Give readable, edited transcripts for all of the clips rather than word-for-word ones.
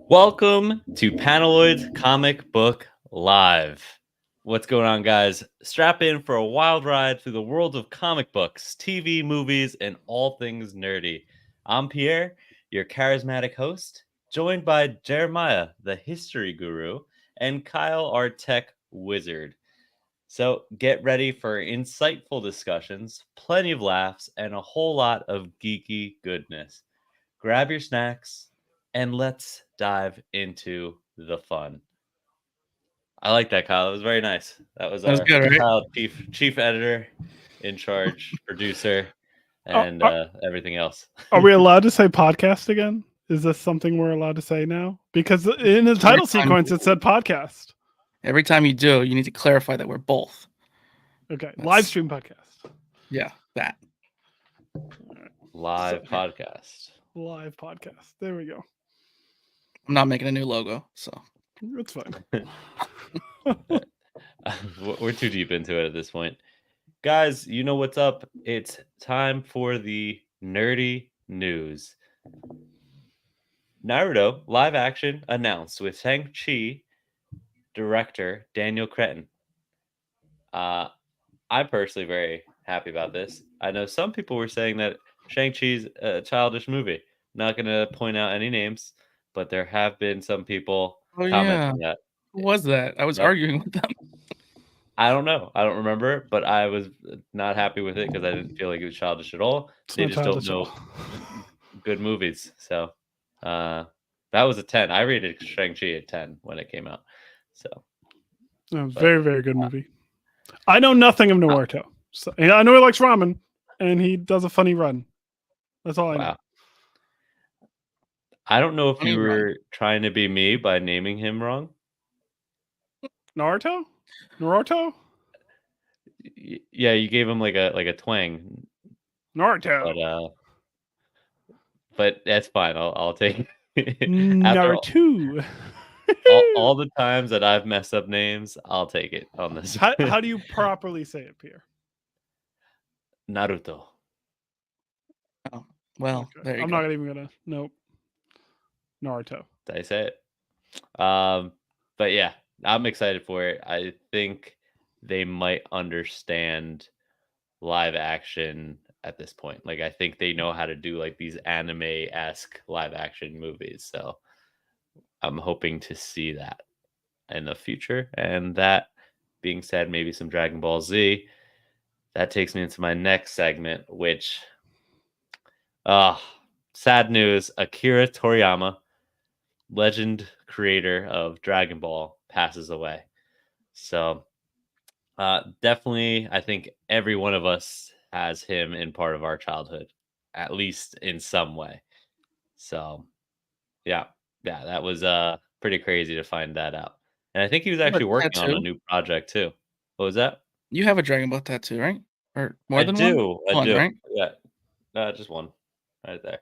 Welcome to Panaloids Comic Book Live. What's going on, guys? Strap in for a wild ride through the world of comic books, TV, movies, and all things nerdy. I'm Pierre, your charismatic host, joined by Jeremiah, the history guru, and Kyle, our tech wizard. So get ready for insightful discussions, plenty of laughs, and a whole lot of geeky goodness. Grab your snacks and let's dive into the fun. I like that, Kyle. It was very nice. That was That was our good, right? Kyle, chief editor, in charge, producer, Are, and are, everything else. are we allowed to say podcast again? Is this something we're allowed to say now? Because in the title sequence, it said podcast. Every time you do, you need to clarify that we're both. Okay. Live stream podcast. Yeah, that. Live podcast. Live podcast. There we go. I'm not making a new logo, so That's fine. We're too deep into it at this point. Guys, you know what's up. It's time for the nerdy news. Naruto live action announced with Shang-Chi director Daniel Cretton. I'm personally very happy about this. I know some people were saying that Shang-Chi's a childish movie. Not going to point out any names, but there have been some people commenting that. Who was that? I was arguing with them. I don't know. I don't remember, but I was not happy with it because I didn't feel like it was childish at all. They just don't know good movies. So that was a 10. I rated Shang-Chi a 10 when it came out. So very, very good movie. I know nothing of Naruto. So, I know he likes ramen, and he does a funny run. That's all I know. I don't know if you were trying to be me by naming him wrong. Naruto? Yeah, you gave him like a twang. Naruto. But that's fine. I'll take it. Naruto. all the times that I've messed up names, I'll take it on this. How do you properly say it, Pierre? Naruto. Oh, well, okay. there you I'm go. not even gonna. Nope. Naruto. Did I say it? But yeah, I'm excited for it. I think they might understand live action at this point. Like, I think they know how to do like these anime-esque live action movies. So I'm hoping to see that in the future. And that being said, maybe some Dragon Ball Z. That takes me into my next segment, which sad news. Akira Toriyama, legend creator of Dragon Ball, passes away. So definitely, I think every one of us has him in part of our childhood, at least in some way. So yeah, that was pretty crazy to find that out. And I think he was actually working on a new project too. What was that? You have a Dragon Ball tattoo, right? Or more than one? I do. Right? Yeah, just one right there.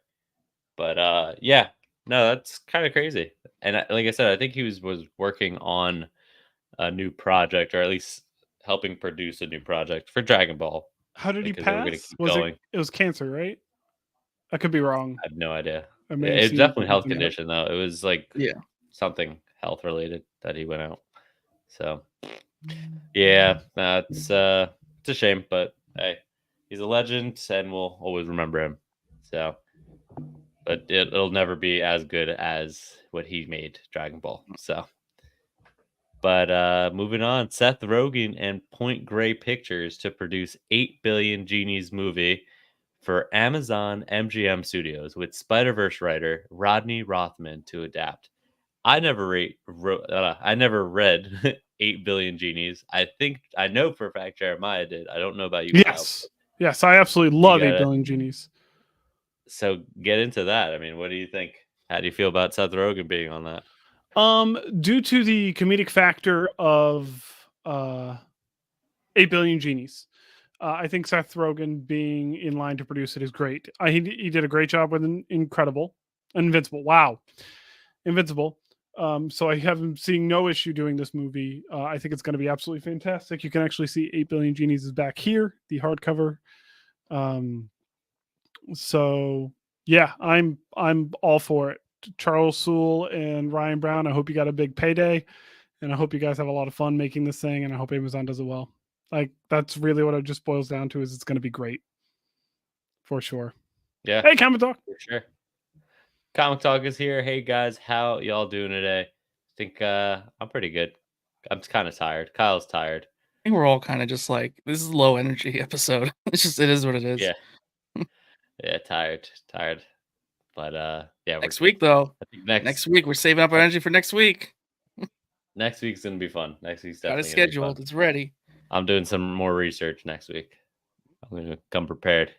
But yeah, no, that's kind of crazy. And like I said, I think he was working on a new project, or at least helping produce a new project for Dragon Ball. How did he pass? It was cancer, right? I could be wrong. I have no idea. It's definitely health condition though. It was like something health related that he went out. So yeah, it's a shame, but hey, he's a legend and we'll always remember him. So but it'll never be as good as what he made, Dragon Ball. So but moving on, Seth Rogen and Point Grey Pictures to produce 8 Billion Genies movie for Amazon MGM Studios with Spider-Verse writer Rodney Rothman to adapt. I never read 8 Billion Genies. I know for a fact Jeremiah did. I don't know about you. Yes, I absolutely love 8 Billion Genies. So get into that. I mean, what do you think? How do you feel about Seth Rogen being on that? Due to the comedic factor of 8 Billion Genies, I think Seth Rogen being in line to produce it is great. He did a great job with Invincible. Wow, Invincible. So I have him seeing no issue doing this movie. I think it's going to be absolutely fantastic. You can actually see 8 Billion Genies is back here, the hardcover. So yeah, I'm all for it. Charles Soule and Ryan Brown. I hope you got a big payday, and I hope you guys have a lot of fun making this thing, and I hope Amazon does it well. Like, that's really what it just boils down to, is it's going to be great for sure. Yeah, Hey, Comic Talk. for sure. Comic Talk is here. Hey guys, how y'all doing today? I think I'm pretty good. I'm kind of tired. Kyle's tired. I think we're all kind of just like, this is a low energy episode. It is what it is. Yeah. Yeah, tired. But yeah, Next week though. I think Next week we're saving up our energy for next week. next week's gonna be fun. Next week's Got definitely it gonna be scheduled. fun. It's ready. I'm doing some more research next week. I'm gonna come prepared,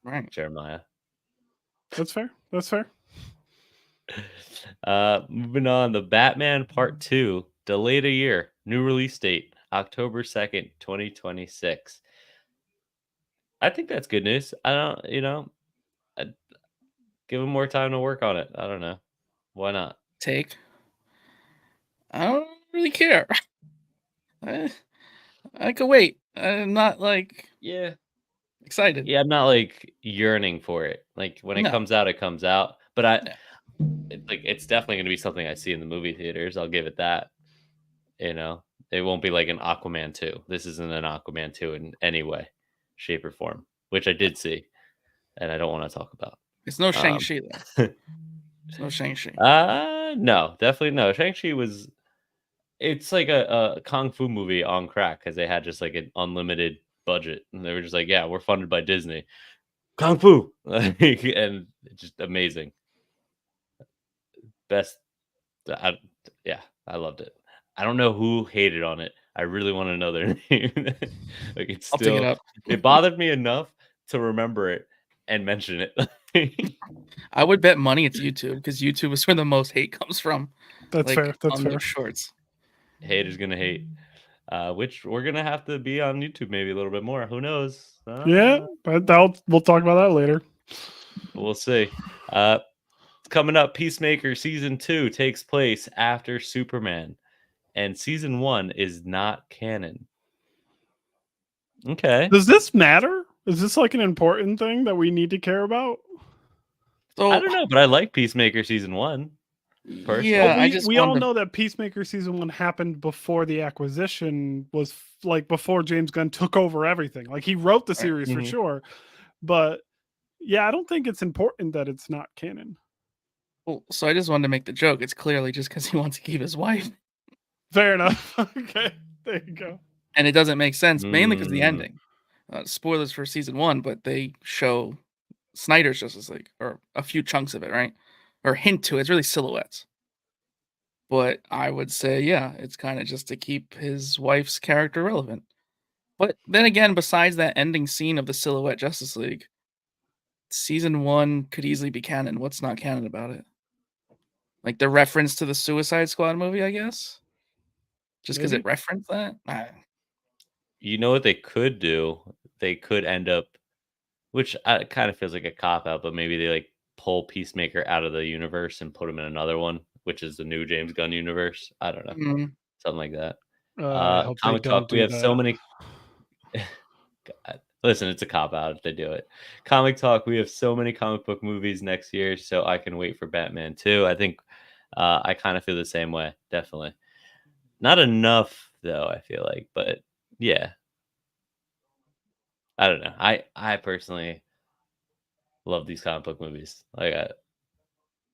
Right. Jeremiah. That's fair. That's fair. Moving on, the Batman Part 2 delayed a year. New release date October 2nd, 2026. I think that's good news. I don't, I'd give him more time to work on it. I don't know. Why not? Take. I don't really care. I could wait. I'm not like Yeah. excited. Yeah, I'm not like yearning for it. Like when it No. comes out, it comes out. But Yeah. it's definitely gonna be something I see in the movie theaters. I'll give it that. It won't be like an Aquaman 2. This isn't an Aquaman 2 in any way, shape, or form, which I did see, and I don't want to talk about. It's no Shang-Chi though. It's no Shang-Chi. No, definitely no. Shang-Chi was. It's like a kung fu movie on crack because they had just like an unlimited budget, and they were just like, "Yeah, we're funded by Disney, kung fu," and it's just amazing. Best, yeah, I loved it. I don't know who hated on it. I really want to know their name. Like it's I'll pick it still, up. it bothered me enough to remember it and mention it. I would bet money it's YouTube because YouTube is where the most hate comes from. That's fair. That's on fair. those shorts. Haters gonna hate, which we're gonna have to be on YouTube maybe a little bit more. Who knows? Yeah, but we'll talk about that later. We'll see. Coming up, Peacemaker season 2 takes place after Superman, and season 1 is not canon. Okay. Does this matter? Is this like an important thing that we need to care about? So Oh. I don't know, but I like Peacemaker season 1. Personally. yeah, we all know that Peacemaker season 1 happened before the acquisition was like before James Gunn took over everything. Like he wrote the series for Mhm. sure, but yeah, I don't think it's important that it's not canon. Well, so I just wanted to make the joke. It's clearly just because he wants to keep his wife, Fair enough. Okay, there you go. and it doesn't make sense mainly because the Mm. ending. Spoilers for season 1, but they show Snyder's Justice League or a few chunks of it, right? Or hint to it. It's really silhouettes. But I would say, yeah, it's kind of just to keep his wife's character relevant. But then again, besides that ending scene of the Silhouette Justice League, season 1 could easily be canon. What's not canon about it? Like the reference to the Suicide Squad movie, I guess? Just because it Maybe. referenced that? You know what they could do? They could end up, which kind of feels like a cop out, but maybe they like pull Peacemaker out of the universe and put him in another one, which is the new James Gunn universe. I don't know, Mm, something like that. I hope they Comic don't Talk, we do have so that. many. God, listen, it's a cop out if they do it. Comic Talk, we have so many comic book movies next year, so I can wait for Batman too. I think I kind of feel the same way, definitely. Not enough though, I feel like, but yeah. I don't know. I personally love these comic book movies. Like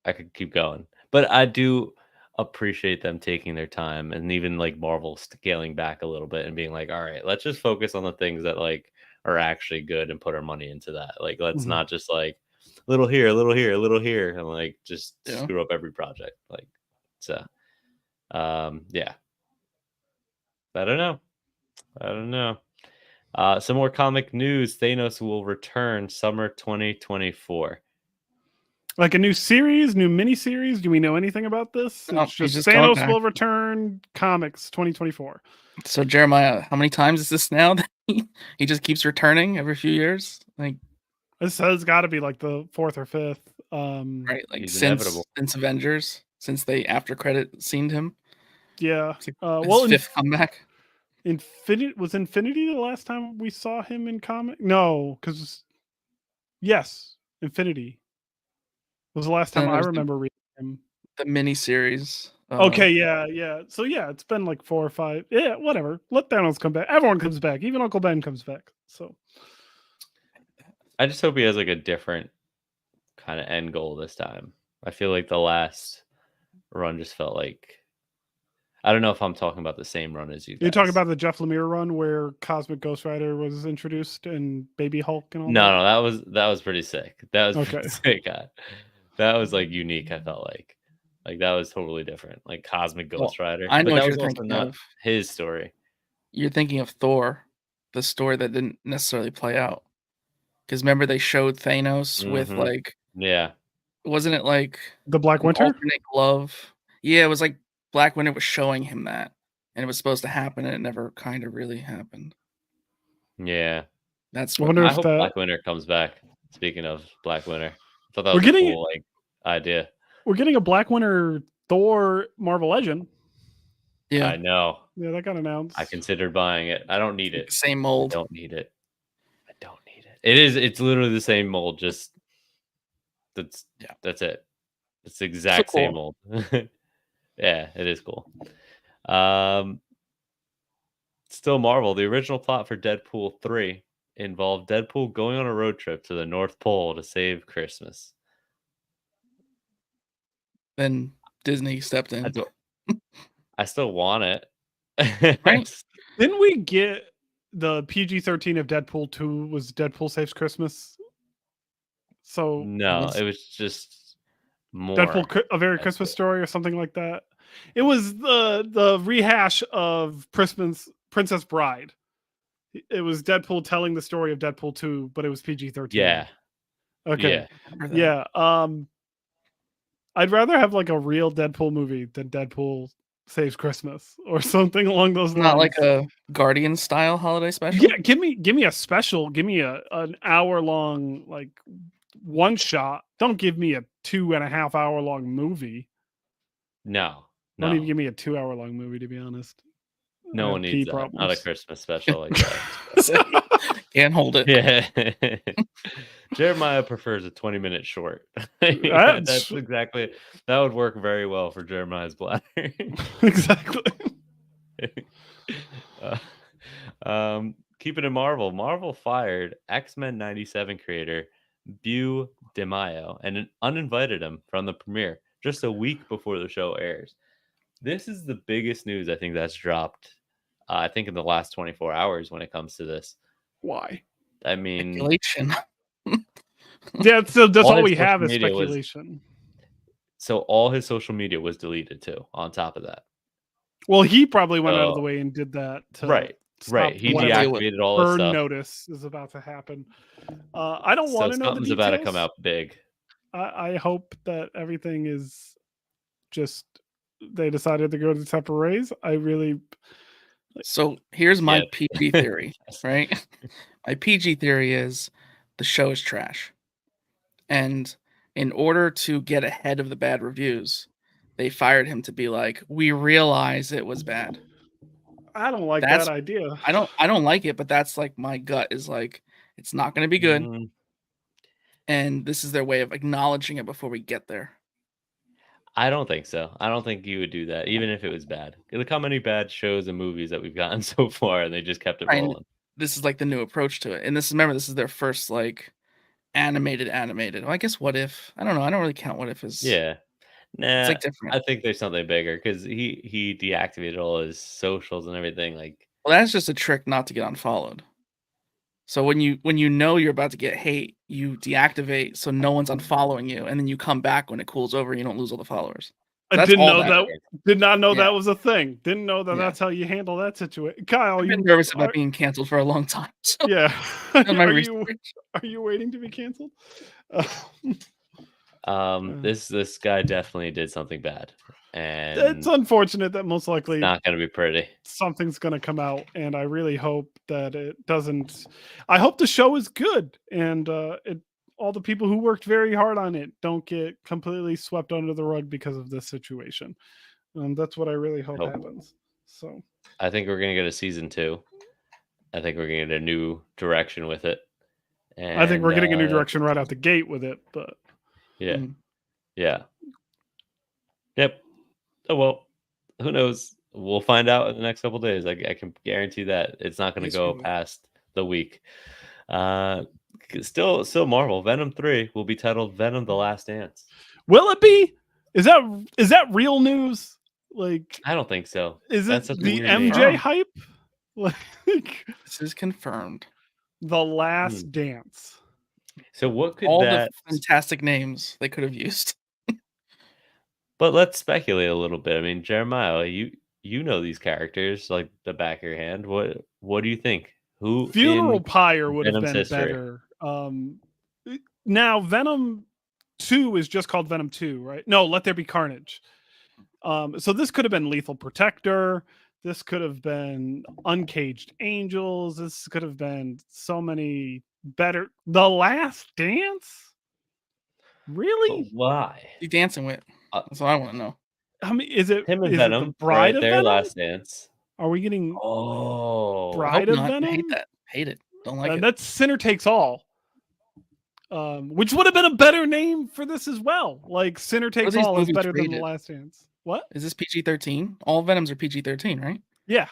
I could keep going, but I do appreciate them taking their time and even like Marvel scaling back a little bit and being like, all right, let's just focus on the things that like are actually good and put our money into that. Like, let's Mhm. not just like little here, a little here, a little here, and like just Yeah. screw up every project. Like, so, yeah. I don't know. I don't know. Some more comic news. Thanos will return summer 2024. Like a new series, new miniseries. Do we know anything about this? No, It's he's just just Thanos talking. will return comics 2024. So Jeremiah, how many times is this now that he just keeps returning every few years? Like This has got to be like the 4th or 5th. right, like He's since inevitable. Avengers, since they after credit scened him. Yeah. It's like Well, his 5th comeback. Infinity was Infinity the last time we saw him in comic? No, because yes, Infinity was the last time And I there was remember reading him. the miniseries. Okay, yeah. So yeah, it's been like 4 or 5. Yeah, whatever. Let Thanos come back. Everyone comes back. Even Uncle Ben comes back. So I just hope he has like a different kind of end goal this time. I feel like the last run just felt like I don't know if I'm talking about the same run as you guys. you're talking about the Jeff Lemire run where Cosmic Ghost Rider was introduced and Baby Hulk and all that? No, that was pretty sick. That was Okay. pretty sick. That was like unique. I felt like that was totally different. Like Cosmic Ghost Rider, I know but what that you're was also thinking not of. his story. You're thinking of Thor, the story that didn't necessarily play out. Because remember they showed Thanos with Mhm. like, Yeah, wasn't it like The Black an Winter? alternate glove? Yeah, it was like Black Winter was showing him that, and it was supposed to happen, and it never kind of really happened. yeah. That's I what wonder I if hope that Black Winter comes back. Speaking of Black Winter, I thought that We're was a getting- cool like idea. we're getting a Black Winter Thor Marvel Legend. yeah, I know. Yeah, that got announced. I considered buying it. I don't need like it. the same I mold. don't need it. I don't need it. It's literally the same mold. Just that's it. It's the exact same mold. Yeah, it is cool. Still Marvel. The original plot for Deadpool 3 involved Deadpool going on a road trip to the North Pole to save Christmas. Then Disney stepped in. I still want it. Right? Didn't we get the PG-13 of Deadpool 2 was Deadpool Saves Christmas? So No, it was just more. Deadpool A Very That's Christmas it. Story or something like that. It was the rehash of Princess Bride. It was Deadpool telling the story of Deadpool 2, but it was PG-13. Yeah. Okay. Yeah. Yeah. I'd rather have like a real Deadpool movie than Deadpool Saves Christmas or something along those lines. Not like a Guardian style holiday special. Yeah, give me a special. Give me an hour long like one shot. Don't give me a 2.5 hour long movie. No. Don't even give me a 2 hour long movie, to be honest. No one needs that. Not a Christmas special like that. Can't hold it. Yeah. Jeremiah prefers a 20-minute short. That's exactly that would work very well for Jeremiah's bladder. Exactly. Keep it in Marvel. Marvel fired X-Men 97 creator Bew DeMaio and uninvited him from the premiere just a week before the show airs. This is the biggest news I think that's dropped. I think in the last 24 hours when it comes to this. Why? I mean, Speculation. Yeah, so that's all his we have social is media speculation. So all his social media was deleted too. On top of that, well, he probably went out of the way and did that. To right. He deactivated all his stuff. Notice is about to happen. I don't want to know the something's details. about to come out big. I hope that everything is just they decided to go to separate ways. I really. So here's my PG theory, right? My PG theory is the show is trash. And in order to get ahead of the bad reviews, they fired him to be like, we realize it was bad. I don't like that idea. I don't like it, but that's like my gut is like, it's not going to be good. And this is their way of acknowledging it before we get there. I don't think so. I don't think you would do that, even if it was bad. Look how many bad shows and movies that we've gotten so far, and they just kept it rolling. This is like the new approach to it. And this is their first like animated. Well, I guess What If? I don't know. I don't really count What If as Nah, it's like different. I think there's something bigger because he deactivated all his socials and everything. Like, well, that's just a trick not to get unfollowed. So when you know you're about to get hate, you deactivate so no one's unfollowing you, and then you come back when it cools over. And you don't lose all the followers. I didn't know that. Did not know that was a thing. Didn't know that that's how you handle that situation. Kyle, I've been nervous about being canceled for a long time. So yeah. are you waiting to be canceled? This guy definitely did something bad, and it's unfortunate that most likely not going to be pretty. Something's going to come out, and I really hope that it doesn't. I hope the show is good, and all the people who worked very hard on it don't get completely swept under the rug because of this situation. That's what I really hope happens. So I think we're going to get a season 2. I think we're going to get a new direction with it. And, I think we're getting a new direction right out the gate with it, but yeah. Yep. Oh well, who knows? We'll find out in the next couple days. I can guarantee that it's not going to Yes, we go will. past the week. Uh, still Marvel. Venom 3 will be titled Venom: The Last Dance. Will it be? Is that real news? Like, I don't think so. is That's it such a the weird name. MJ Confirmed. hype? Like, This is confirmed. The Last Dance. So what could All that? the fantastic names they could have used. But let's speculate a little bit. I mean, Jeremiah, you know these characters like the back of your hand. What do you think? Who Funeral in Pyre would have Venom's been history? better. Now Venom 2 is just called Venom 2, right? No, Let There Be Carnage. So this could have been Lethal Protector. This could have been Uncaged Angels. This could have been so many better. The Last Dance? But Really? why? You dancing with? Uh, That's what I want to know. I mean, is it Him and is it the Venom, Bride right? of Their Venom? last dance. Are we getting Oh, I Bride hope of not. I Venom? hate that. Hate it. Don't like it. That's Sinner Takes All. Which would have been a better name for this as well. Like Sinner Takes these All is movies better than The rated? Last Dance. What? Is this PG-13? All Venoms are PG-13, right? Yeah.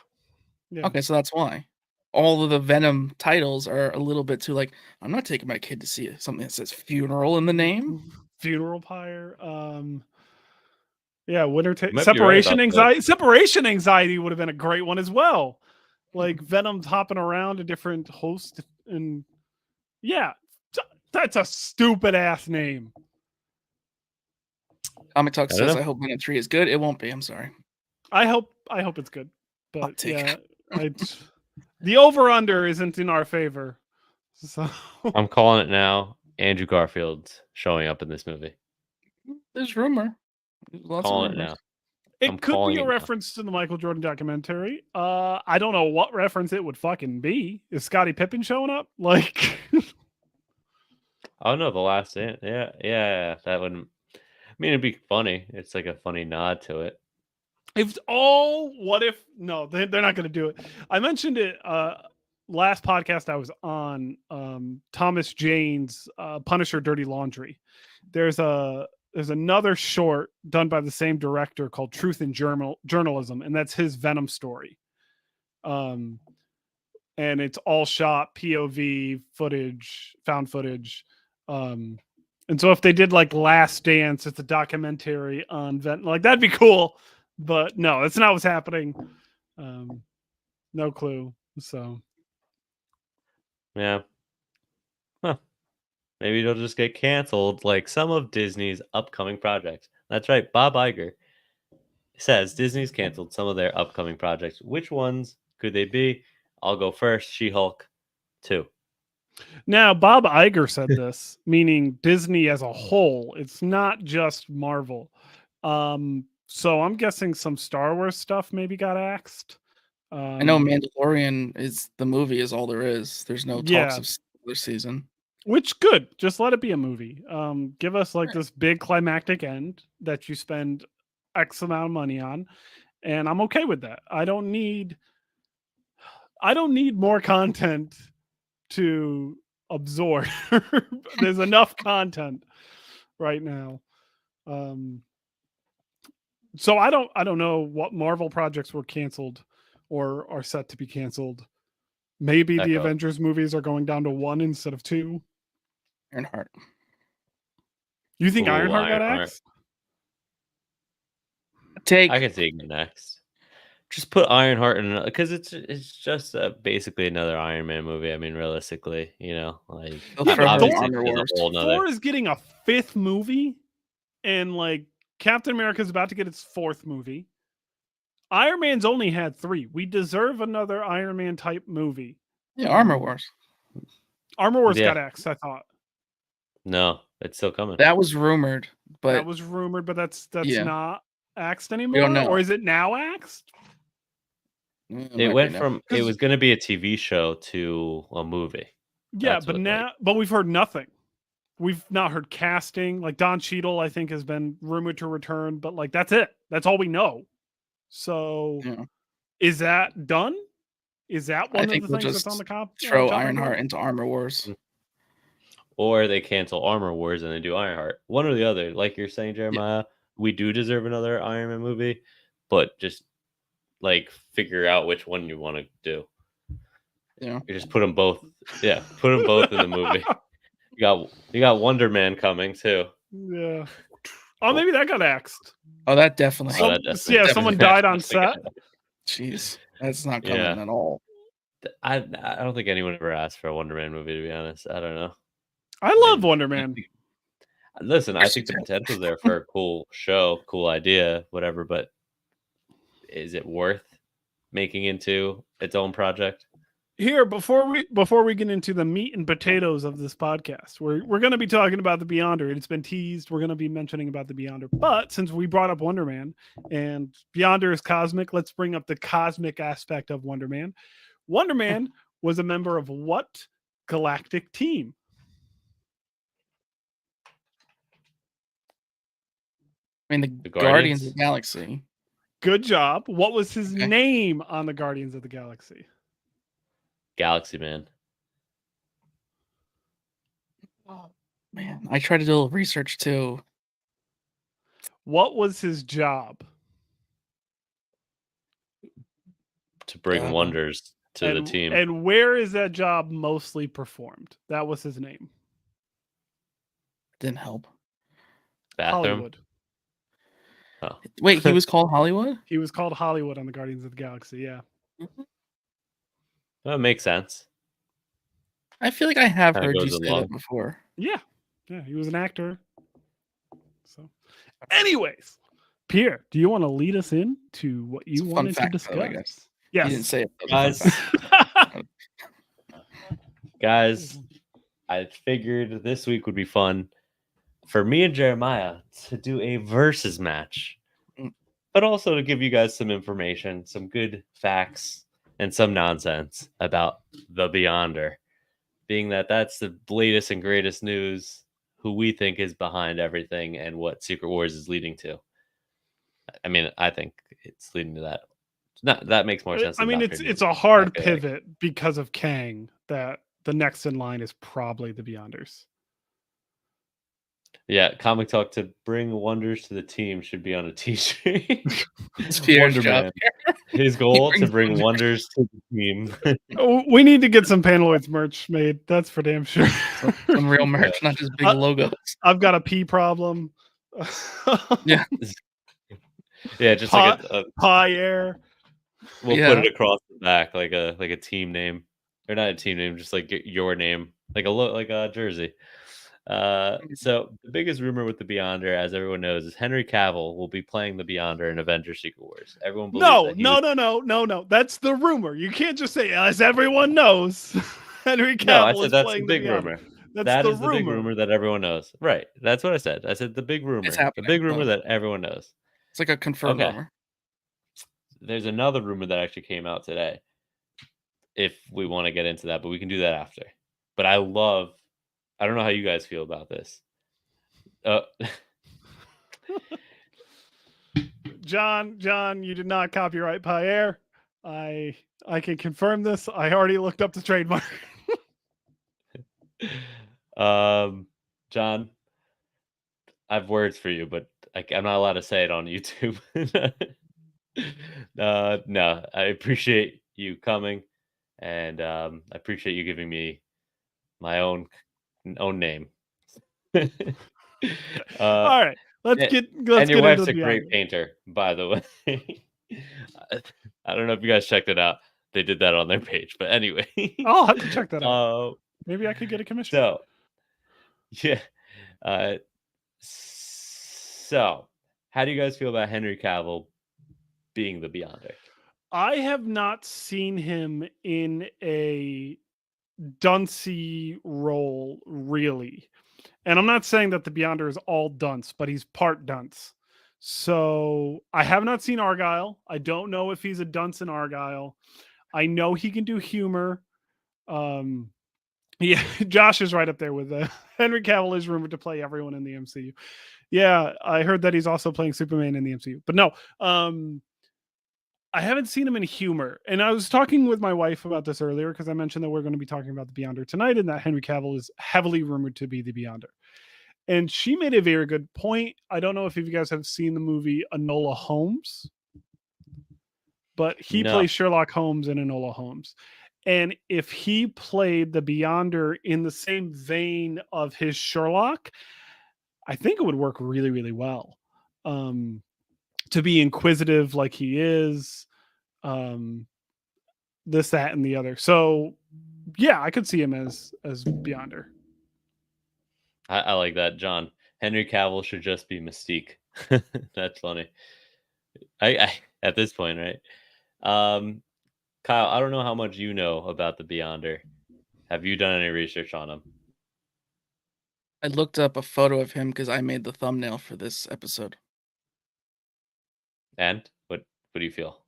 Yeah. Okay, so that's why. All of the Venom titles are a little bit too like, I'm not taking my kid to see something that says funeral in the name. Funeral Pyre. Yeah, You might be right separation about anxiety. Separation anxiety would have been a great one as well. Like Venom's hopping around to different hosts, and yeah, that's a stupid ass name. Comic Talk I don't says, know. I hope Venom 3 is good. It won't be. I'm sorry. I hope it's good, but take yeah, the over under isn't in our favor. So I'm calling it now. Andrew Garfield's showing up in this movie. There's rumor. There's lots Calling of it rumors. now. it I'm could calling be a it now. reference to the Michael Jordan documentary. I don't know what reference it would fucking be. Is Scottie Pippen showing up? Like, Oh no, the last dance. Yeah. That wouldn't. I mean, it'd be funny. It's like a funny nod to it. if all what if no, they're not going to do it. I mentioned it last podcast I was on. Thomas Jane's Punisher Dirty Laundry. There's another short done by the same director called Truth in Journalism, and that's his Venom story. And it's all shot POV footage, found footage. And so if they did like Last Dance, it's a documentary on Venom, like that'd be cool. But no, that's not what's happening. No clue. So Yeah. Huh. Maybe it'll just get canceled like some of Disney's upcoming projects. That's right. Bob Iger says Disney's canceled some of their upcoming projects. Which ones could they be? I'll go first. She-Hulk 2. now Bob Iger said this, meaning Disney as a whole. It's not just Marvel. So I'm guessing some Star Wars stuff maybe got axed. I know Mandalorian is the movie is all there is. There's no talks of another season. Which good. Just let it be a movie. Give us like this big climactic end that you spend X amount of money on, and I'm okay with that. I don't need more content to absorb. There's enough content right now. So I don't know what Marvel projects were canceled or are set to be canceled. Maybe the Echo. Avengers movies are going down to 1 instead of 2. Ironheart. You think Ooh, Ironheart got Ironheart. axed? Take. I can see it next. Just put Ironheart in because it's just basically another Iron Man movie. I mean, realistically, like They'll throw but obviously Armor there's a Wars. whole nother. Thor is getting a 5th movie, and like Captain America is about to get its 4th movie. Iron Man's only had 3. We deserve another Iron Man type movie. Yeah, Armor Wars. Armor Wars Yeah. got axed, I thought. No, it's still coming. That was rumored, but That was rumored, but that's Yeah. not axed anymore. know. Or is it now axed? It went from it was going to be a TV show to a movie. Yeah, That's but what, now, but we've heard nothing. We've not heard casting. Like Don Cheadle, I think, has been rumored to return, but like that's it. That's all we know. So, Yeah. is that done? Is that one of the think we'll things that's just on the cop? throw chopping Ironheart board? into Armor Wars. Or they cancel Armor Wars and they do Ironheart. One or the other. Like you're saying, Jeremiah, we do deserve another Iron Man movie, but just like figure out which one you want to do. Yeah. You just put them both. Yeah, put them both in the movie. You got Wonder Man coming too. Yeah. Oh, maybe that got axed. Oh, that definitely. Oh, that definitely- Yeah, someone died on set. Jeez, that's not coming Yeah. at all. I don't think anyone ever asked for a Wonder Man movie, to be honest. I don't know. I love Wonder Man. Listen, I think the potential's there for a cool show, cool idea, whatever, but is it worth making into its own project? Here, before we get into the meat and potatoes of this podcast, we're going to be talking about the Beyonder. It's been teased. We're going to be mentioning about the Beyonder. But since we brought up Wonder Man and Beyonder is cosmic, let's bring up the cosmic aspect of Wonder Man. Wonder Man was a member of what galactic team? I mean, the Guardians of the Galaxy. Good job. What was his Okay. name on the Guardians of the Galaxy? Galaxy Man. Oh, man, I tried to do a little research too. What was his job? To bring wonders to the team. And where is that job mostly performed? That was his name. Didn't help. Bathroom. Hollywood. Oh. Wait, he was called Hollywood? He was called Hollywood on the Guardians of the Galaxy. Yeah. That makes sense. I feel like I have Kinda heard you goes say along. that before. Yeah. Yeah. He was an actor. So, anyways, Pierre, do you want to lead us in to what you It's a fun wanted to fact, discuss? though, I guess. Yes. You didn't say it. but it was a Guys, fun fact. guys, I figured this week would be fun for me and Jeremiah to do a versus match, but also to give you guys some information, some good facts, and some nonsense about the Beyonder, being that that's the latest and greatest news, who we think is behind everything and what Secret Wars is leading to. I mean, I think it's leading to that. No, that makes more sense. I than mean, not it's being- a hard okay. pivot because of Kang that the next in line is probably the Beyonders. Yeah, Comic Talk to bring wonders to the team should be on a t-shirt. It's Pierre's Wonder job. Man. His goal to brings bring wonders to the team. Oh, we need to get some Panaloids merch made. That's for damn sure. Some real merch, not just big logos. I've got a pee problem. Yeah. Yeah, just like a Pie air. we'll Yeah. put it across the back like a team name, or not a team name, just like your name, like a jersey. So the biggest rumor with the Beyonder, as everyone knows, is Henry Cavill will be playing the Beyonder in Avengers: Secret Wars. Everyone believes No, that he no. That's the rumor. You can't just say, as everyone knows, Henry Cavill No, I said is that's playing the big Beyonder. rumor. That's That the is the big rumor that everyone knows. Right. That's what I said. I said the big rumor. It's The happening. big rumor Oh. that everyone knows. It's like a confirmed Okay. rumor. There's another rumor that actually came out today. If we want to get into that, but we can do that after. But I don't know how you guys feel about this. John, you did not copyright Pie Air. I can confirm this. I already looked up the trademark. John, I have words for you, but I'm not allowed to say it on YouTube. No, I appreciate you coming, and I appreciate you giving me my own name. All right, let's and- get and your wife's into a the great Beyonder. painter, by the way. I don't know if you guys checked it out. They did that on their page, but anyway. I'll have to check that out. Uh, Maybe I could get a commission. so, yeah. So, how do you guys feel about Henry Cavill being the Beyonder? I have not seen him in a dunce role, really. And I'm not saying that the Beyonder is all dunce, but he's part dunce. So I have not seen Argyle. I don't know if he's a dunce in Argyle. I know he can do humor. Yeah, Josh is right up there with Henry Cavill is rumored to play everyone in the MCU. Yeah, I heard that he's also playing Superman in the MCU. But no, I haven't seen him in humor. And I was talking with my wife about this earlier because I mentioned that we're going to be talking about the Beyonder tonight and that Henry Cavill is heavily rumored to be the Beyonder. And she made a very good point. I don't know if you guys have seen the movie Enola Holmes, but he No. plays Sherlock Holmes in Enola Holmes. And if he played the Beyonder in the same vein of his Sherlock, I think it would work really, really well. To be inquisitive like he is, this, that, and the other. So yeah, I could see him as Beyonder. I like that, John. Henry Cavill should just be Mystique. That's funny. I at this point, right? Kyle, I don't know how much you know about the Beyonder. Have you done any research on him? I looked up a photo of him because I made the thumbnail for this episode. And what do you feel?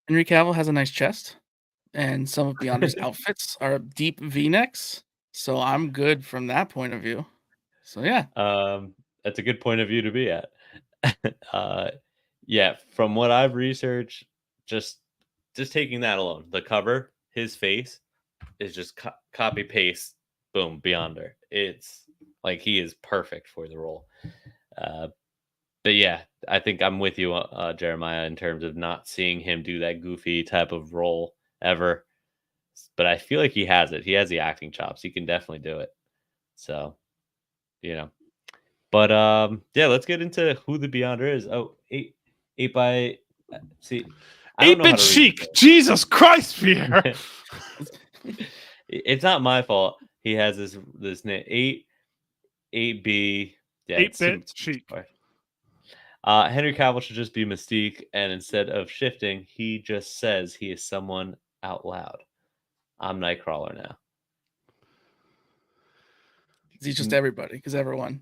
Henry Cavill has a nice chest, and some of Beyonder's outfits are deep V-necks, so I'm good from that point of view. So yeah, That's a good point of view to be at. Yeah, from what I've researched, just taking that alone, the cover, his face is just copy paste, boom, Beyonder. It's like he is perfect for the role. But yeah, I think I'm with you, Jeremiah, in terms of not seeing him do that goofy type of role ever. But I feel like he has it. He has the acting chops. He can definitely do it. So, you know. But yeah, let's get into who the Beyonder is. Oh, eight by see. I don't know how 8-bit to read chic. this. Jesus Christ, Pierre. It's not my fault. He has this name 8B. Yeah, it's 8-bit chic. Henry Cavill should just be Mystique, and instead of shifting, he just says he is someone out loud. I'm Nightcrawler now. he's just everybody because everyone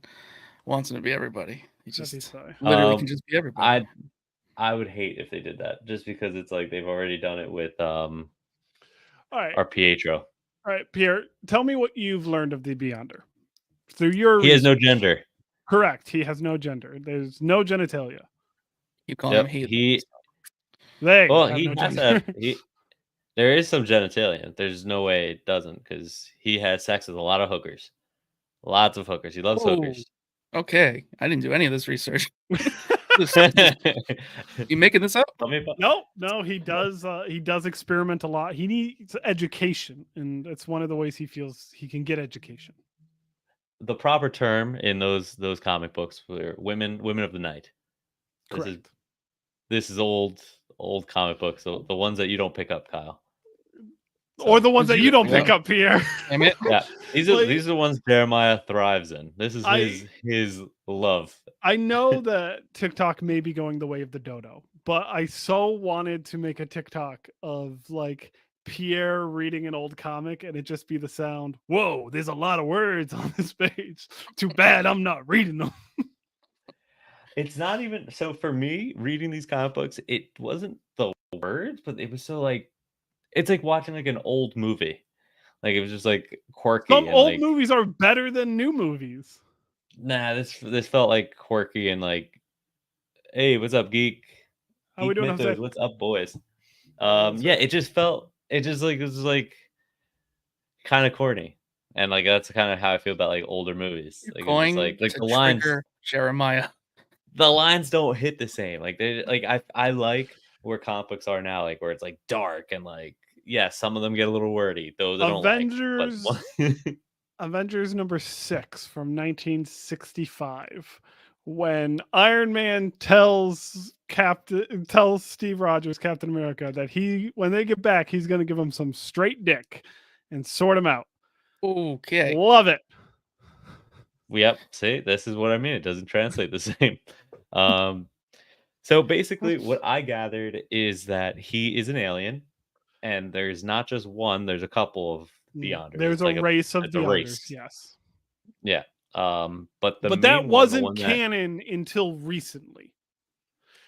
wants him to be everybody. He That'd be just so. literally can just be everybody. I would hate if they did that, just because it's like they've already done it with All right. our Pietro. All right, Pierre, tell me what you've learned of the Beyonder. Through your He has no research. gender. Correct. He has no gender. There's no genitalia. You call him he. They Well, have he no has gender. to have, there is some genitalia. There's no way it doesn't, because he has sex with a lot of hookers. Lots of hookers. He loves hookers. Okay, I didn't do any of this research. You making this up? No, he does experiment a lot. He needs education, and it's one of the ways he feels he can get education. The proper term in those comic books were women of the night. Correct. This is old comic books, so the ones that you don't pick up, Kyle. Or the ones that you don't pick up, Pierre. Damn it. Yeah, these are the ones Jeremiah thrives in. This is his love. I know that TikTok may be going the way of the dodo, but I so wanted to make a TikTok of like Pierre reading an old comic and it just be the sound, whoa, there's a lot of words on this page. Too bad I'm not reading them. It's not even so for me reading these comic books, it wasn't the words, but it was so like it's like watching like an old movie. Like it was just like quirky. Some old like, movies are better than new movies. Nah, this felt like quirky and like, hey, what's up, geek? How we doing? Mythos, what's up, boys? Yeah, it just it was like kind of corny, and like that's kind of how I feel about like older movies. You're Like going it's like to the lines, Jeremiah. the lines don't hit the same. Like they like I like where comic books are now, like where it's like dark and like yeah, some of them get a little wordy. Those I don't like. Avengers number 6 from 1965, when Iron Man tells Steve Rogers, Captain America, that when they get back, he's going to give him some straight dick and sort him out. Okay. Love it. Yep. See, this is what I mean. It doesn't translate the same. So basically what I gathered is that he is an alien, and there's not just one, there's a couple of Beyonders. There's a race of Beyonders, yes. Yeah. But that wasn't canon until recently.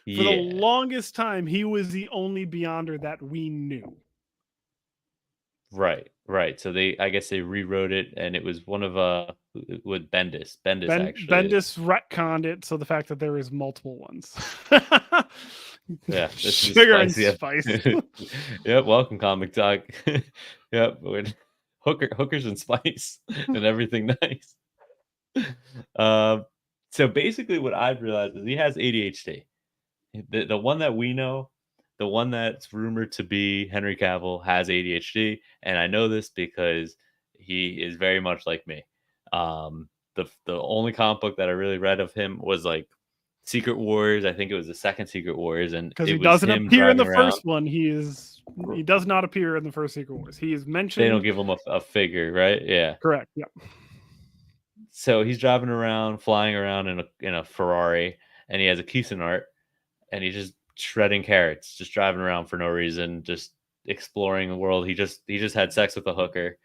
For Yeah. the longest time, he was the only Beyonder that we knew. Right. So I guess they rewrote it, and it was one of with Bendis. Actually. Bendis retconned it, so the fact that there is multiple ones. Yeah, sugar and spice. Yep, welcome Comic Talk. Yep, hookers and spice and everything nice. So basically, what I've realized is he has ADHD. The one that we know, the one that's rumored to be Henry Cavill, has ADHD, and I know this because he is very much like me. The only comic book that I really read of him was like Secret Wars. I think it was the second Secret Wars, and Because it he was doesn't him appear in driving the around. first one. He does not appear in the first Secret Wars. He is They don't mentioned. give him a figure, right? Yeah. Correct. Yeah. So he's driving around, flying around in a Ferrari, and he has a Cuisinart, and he's just shredding carrots, just driving around for no reason, just exploring the world. He just had sex with a hooker,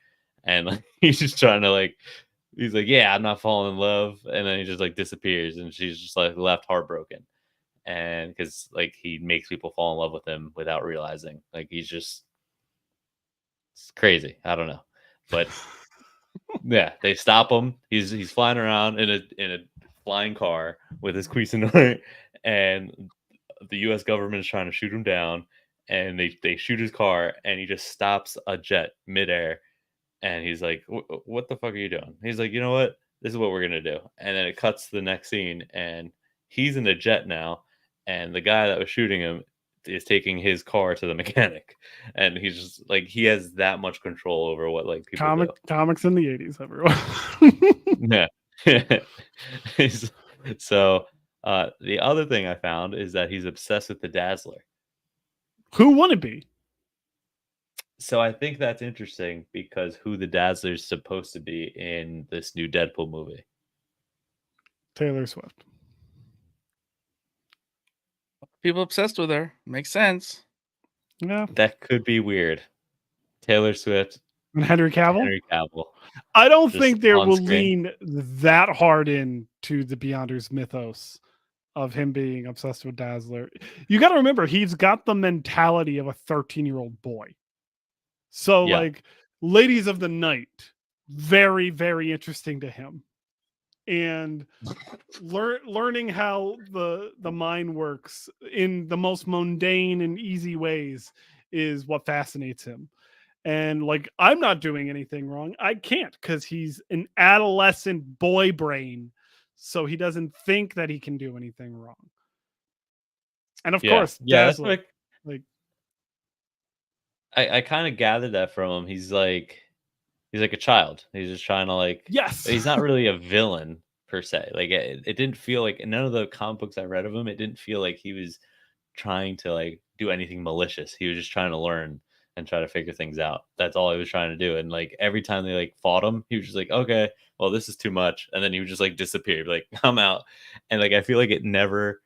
and like, he's just trying to like, he's like, yeah, I'm not falling in love, and then he just like disappears, and she's just like left heartbroken, and because like he makes people fall in love with him without realizing, like he's just it's crazy. I don't know, but yeah, they stop him. He's flying around in a flying car with his Cuisinart, and the U.S. government is trying to shoot him down, and they shoot his car, and he just stops a jet midair, and he's like, "What the fuck are you doing?" He's like, "You know what? This is what we're gonna do." And then it cuts to the next scene, and he's in the jet now, and the guy that was shooting him is taking his car to the mechanic, and he's just like he has that much control over what like people do. Comics in the 80s, everyone. Yeah. He's- so the other thing I found is that he's obsessed with the Dazzler. Who wouldn't be? So I think that's interesting because who the Dazzler is supposed to be in this new Deadpool movie. Taylor Swift. People obsessed with her. Makes sense. Yeah. That could be weird. Taylor Swift, And Henry Cavill. Henry Cavill. I don't just think they on will screen. lean that hard into the Beyonders mythos of him being obsessed with Dazzler. You got to remember, he's got the mentality of a 13-year-old boy. So, Yeah. like, Ladies of the Night, very, very interesting to him. And learning how the mind works in the most mundane and easy ways is what fascinates him. And like, I'm not doing anything wrong. I can't, because he's an adolescent boy brain. So he doesn't think that he can do anything wrong. And of course, Yeah, that's Dazzler. like Like, I kind of gathered that from him. He's like a child. He's just trying to like yes. he's not really a villain per se. Like it didn't feel like in none of the comic books I read of him, it didn't feel like he was trying to like do anything malicious. He was just trying to learn and try to figure things out. That's all he was trying to do. And like every time they like fought him, he was just like, okay, well, this is too much. And then he would just like disappear, be like, I'm out. And like I feel like it never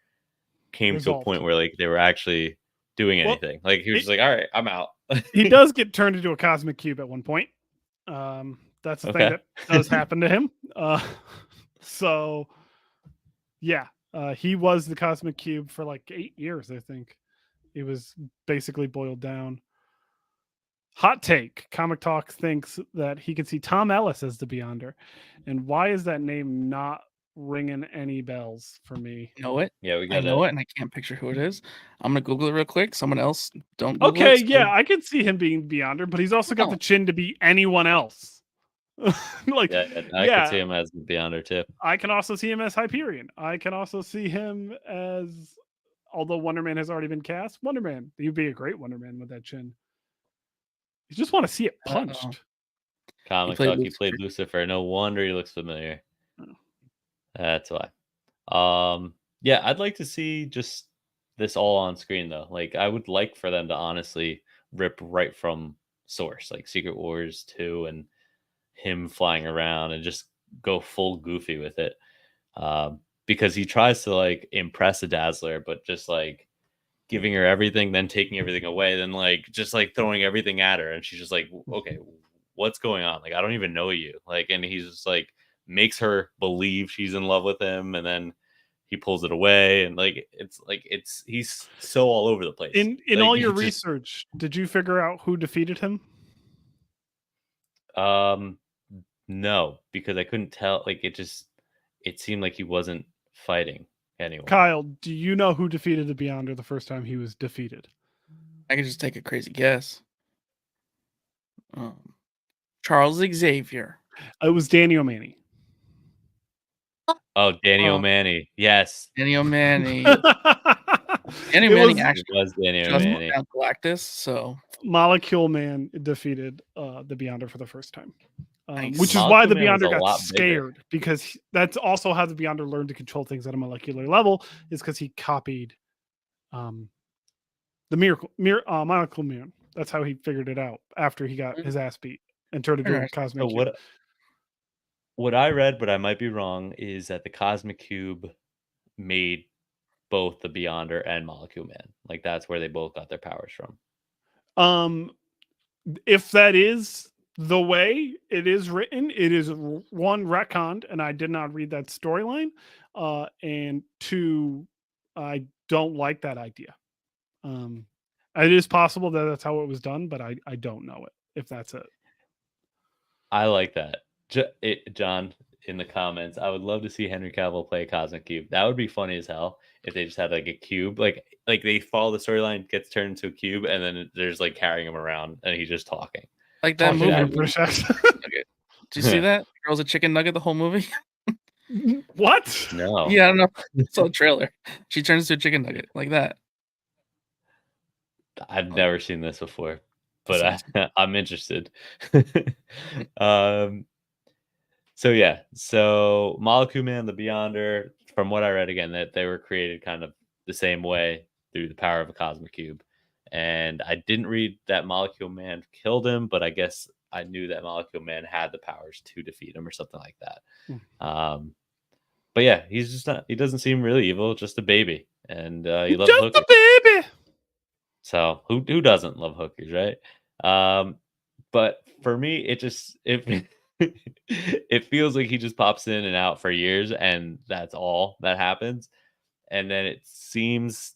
came to a Resolved. point where like they were actually doing Well, anything. Like he was just like, all right, I'm out. He does get turned into a cosmic cube at one point. That's the thing Okay. that does happen to him. So yeah, he was the cosmic cube for like 8 years, I think. It was basically boiled down. Hot take. Comic Talk thinks that he could see Tom Ellis as the Beyonder. And why is that name not ringing any bells for me? Know it. Yeah, we I got know it, and I can't picture who it is. I'm gonna Google it real quick. Someone else, don't Google Okay, it. yeah, I could see him being Beyonder, but he's also got No. the chin to be anyone else. Like, Yeah, I could see him as the Beyonder too. I can also see him as Hyperion. I can also see him as, although Wonder Man has already been cast, Wonder Man. He'd be a great Wonder Man with that chin. You just want to see it punched. Comic played Talk, he played Lucifer. No wonder he looks familiar. Oh. That's why. Yeah, I'd like to see just this all on screen though. Like I would like for them to honestly rip right from source, like Secret Wars 2 and him flying around and just go full goofy with it. Because he tries to like impress a Dazzler, but just like giving her everything, then taking everything away, then like just like throwing everything at her, and she's just like, okay, what's going on? Like I don't even know you. Like, and he's just like makes her believe she's in love with him, and then he pulls it away, and like it's he's so all over the place. In Like, all your he just- research, did you figure out who defeated him? No, because I couldn't tell. Like it seemed like he wasn't fighting anyone. Kyle, do you know who defeated the Beyonder the first time he was defeated? I can just take a crazy guess. Charles Xavier. It was Danny O'Malley. Oh, Danny Oh. O'Mani. Yes. Danny O'Mani. Danny It O'Mani was- actually It was Danny just brought O'Mani. down Galactus, so Molecule Man defeated the Beyonder for the first time. Nice. Which is why the Molecule Man was Beyonder a got lot bigger. scared, because that's also how the Beyonder learned to control things at a molecular level, is because he copied the Molecule Man. That's how he figured it out after he got his ass beat and turned into a Interesting. cosmic So cube. what I read, but I might be wrong, is that the Cosmic Cube made both the Beyonder and Molecule Man. Like that's where they both got their powers from. If that is the way it is written, it is one, retconned, and I did not read that storyline. And two, I don't like that idea. It is possible that that's how it was done, but I don't know it if that's it. I like that. John, in the comments, I would love to see Henry Cavill play a Cosmic Cube. That would be funny as hell if they just had like a cube, like they follow the storyline, gets turned into a cube, and then there's like carrying him around, and he's just talking. Like that Talking in a movie. British accent. Did you see that? Girl's a chicken nugget the whole movie? What? No. Yeah, I don't know. I saw the trailer. She turns into a chicken nugget like that. I've never seen this before, but That's I'm interested. So Molecule Man, the Beyonder, from what I read again, that they were created kind of the same way through the power of a cosmic cube. And I didn't read that Molecule Man killed him, but I guess I knew that Molecule Man had the powers to defeat him or something like that. But yeah, he's just not, he doesn't seem really evil, just a baby. And he loves Just hookers. a baby. So who doesn't love hookers, right? But for me, it feels like he just pops in and out for years, and that's all that happens. And then it seems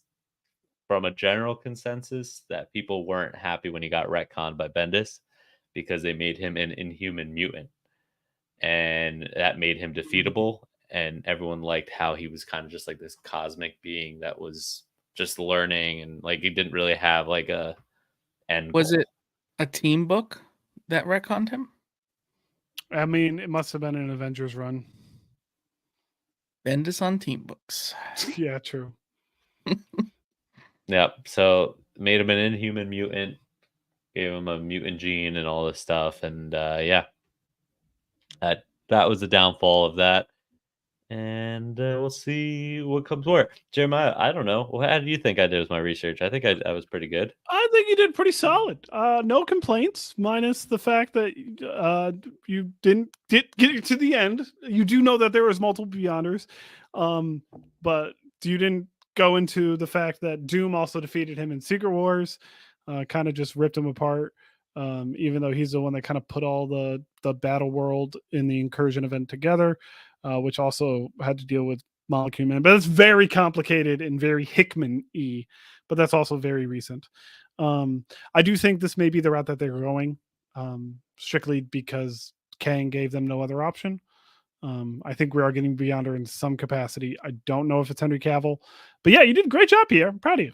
from a general consensus that people weren't happy when he got retconned by Bendis because they made him an inhuman mutant, and that made him defeatable. And everyone liked how he was kind of just like this cosmic being that was just learning, and like he didn't really have like a end. Was goal. it a team book that retconned him? I mean, it must have been an Avengers run. Bendis on team books. Yeah, true. Yep. So made him an inhuman mutant, gave him a mutant gene and all this stuff, and yeah, that was the downfall of that. And we'll see what comes more. Jeremiah, I don't know. Well, how do you think I did with my research? I think I was pretty good. I think you did pretty solid. No complaints, minus the fact that you didn't get to the end. You do know that there was multiple Beyonders, but you didn't go into the fact that Doom also defeated him in Secret Wars. Kind of just ripped him apart. Even though he's the one that kind of put all the battle world in the incursion event together, which also had to deal with Molecule Man. But it's very complicated and very Hickman-y, but that's also very recent. I do think this may be the route that they're going, strictly because Kang gave them no other option. I think we are getting Beyonder in some capacity. I don't know if it's Henry Cavill, but yeah, you did a great job here. I'm proud of you.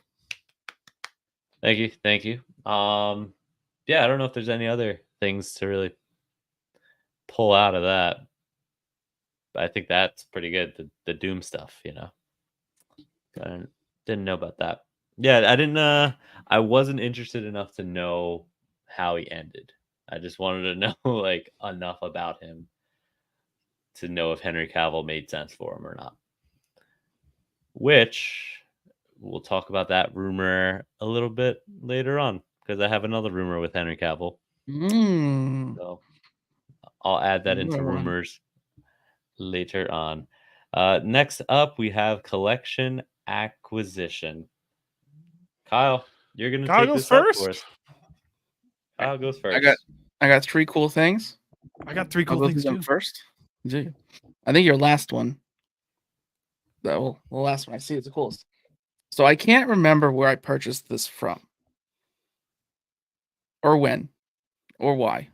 Thank you. Yeah, I don't know if there's any other things to really pull out of that. But I think that's pretty good. The Doom stuff, you know. I didn't know about that. Yeah, I didn't. I wasn't interested enough to know how he ended. I just wanted to know like enough about him to know if Henry Cavill made sense for him or not. Which we'll talk about that rumor a little bit later on, because I have another rumor with Henry Cavill. So I'll add that into rumors later on. Next up, we have collection acquisition. Kyle, you're gonna take this up for us. Kyle goes first. I got three cool things. I got three I'll cool go things through them too. first. I think your last one. The last one I see is the coolest. So I can't remember where I purchased this from, or when, or why.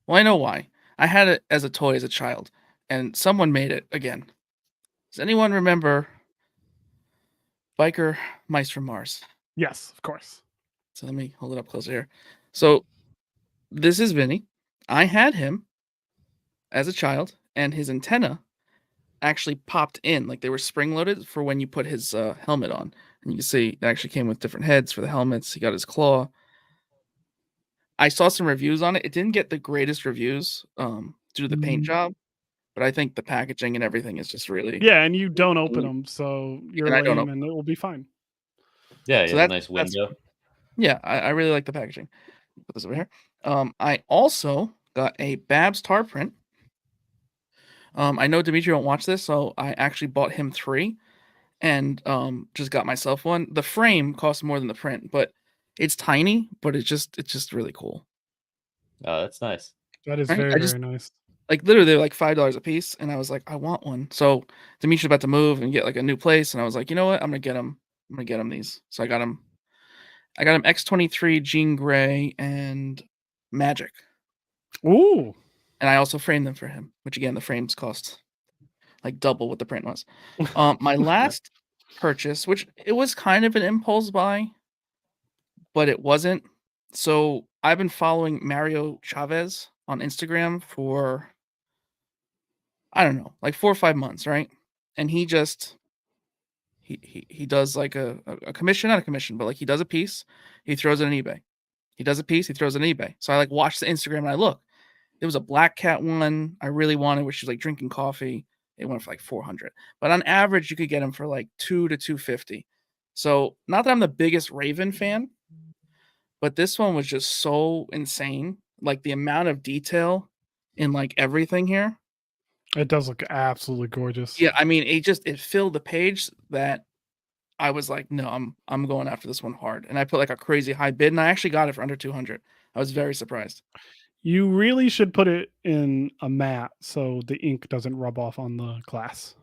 Well, I know why. I had it as a toy as a child, and someone made it again. Does anyone remember Biker Mice from Mars? Yes, of course. So let me hold it up closer here. So this is Vinny. I had him as a child, and his antenna actually popped in, like they were spring loaded for when you put his helmet on. And you can see it actually came with different heads for the helmets. He got his claw. I saw some reviews on it. It didn't get the greatest reviews due to the paint job, but I think the packaging and everything is just really Yeah, and you don't open them, so you're And I don't lame, and it will be fine. Yeah, So you have a nice that's window. yeah, I really like the packaging. Put this over here. I also got a Babs tar print. I know Dimitri won't watch this, so I actually bought him 3 and just got myself one. The frame costs more than the print, but it's tiny, but it's just really cool. Oh, that's nice. That is Right? very, I just very nice. like literally they're like $5 a piece, and I was like, I want one. So Dimitri's about to move and get like a new place, and I was like, you know what? I'm gonna get him. I'm gonna get him these. So I got him X-23, Jean Grey, and Magic. Ooh. And I also framed them for him, which again the frames cost like double what the print was. My last purchase, which it was kind of an impulse buy, but it wasn't. So I've been following Mario Chavez on Instagram for I don't know, like 4 or 5 months, right? And he just he does like a commission, not a commission, but like he does a piece, he throws it on eBay. He does a piece, he throws it on eBay. So I like watch the Instagram and I look. There was a Black Cat one I really wanted, where she's like drinking coffee. It went for like 400, but on average, you could get them for like 2 to 250. So not that I'm the biggest Raven fan, but this one was just so insane. Like the amount of detail in like everything here. It does look absolutely gorgeous. Yeah, I mean, it filled the page that I was like, no, I'm going after this one hard, and I put like a crazy high bid, and I actually got it for under 200. I was very surprised. You really should put it in a matte so the ink doesn't rub off on the glass.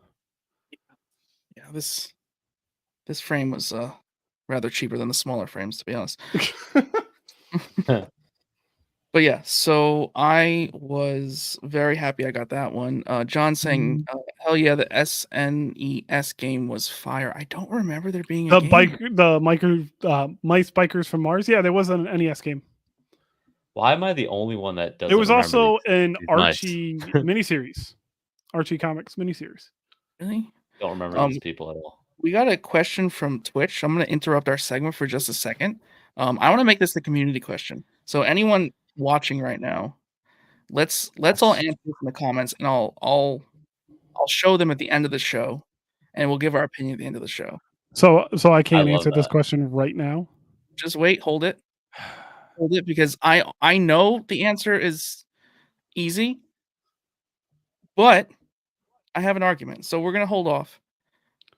Yeah, this frame was rather cheaper than the smaller frames, to be honest. But yeah, so I was very happy I got that one. John saying, "Hell yeah, the SNES game was fire." I don't remember there being a game. Mice Bikers from Mars. Yeah, there was an NES game. Why am I the only one that doesn't? There was remember also these an mice? Archie miniseries, Archie Comics miniseries. Really? Don't remember these people at all. We got a question from Twitch. I'm going to interrupt our segment for just a second. I want to make this the community question. So anyone watching right now, let's all answer in the comments, and I'll show them at the end of the show, and we'll give our opinion at the end of the show. So I can't love answer this that. question right now. Just wait, hold it, because I know the answer is easy, but I have an argument, so we're gonna hold off.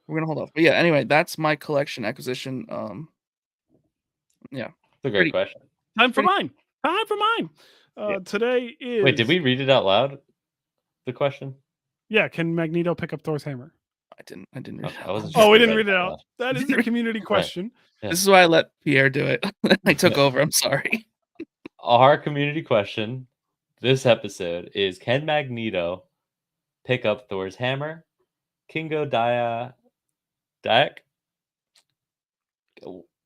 But yeah, anyway, that's my collection acquisition. Yeah, It's a great question. Time for mine. Today is. Wait, did we read it out loud? The question? Yeah, can Magneto pick up Thor's hammer? I didn't read it. I wasn't Oh, sure we if didn't read it out. That is the community question. Yeah. This is why I let Pierre do it. I took over. I'm sorry. Our community question this episode is: can Magneto pick up Thor's hammer? Kingo Dayak?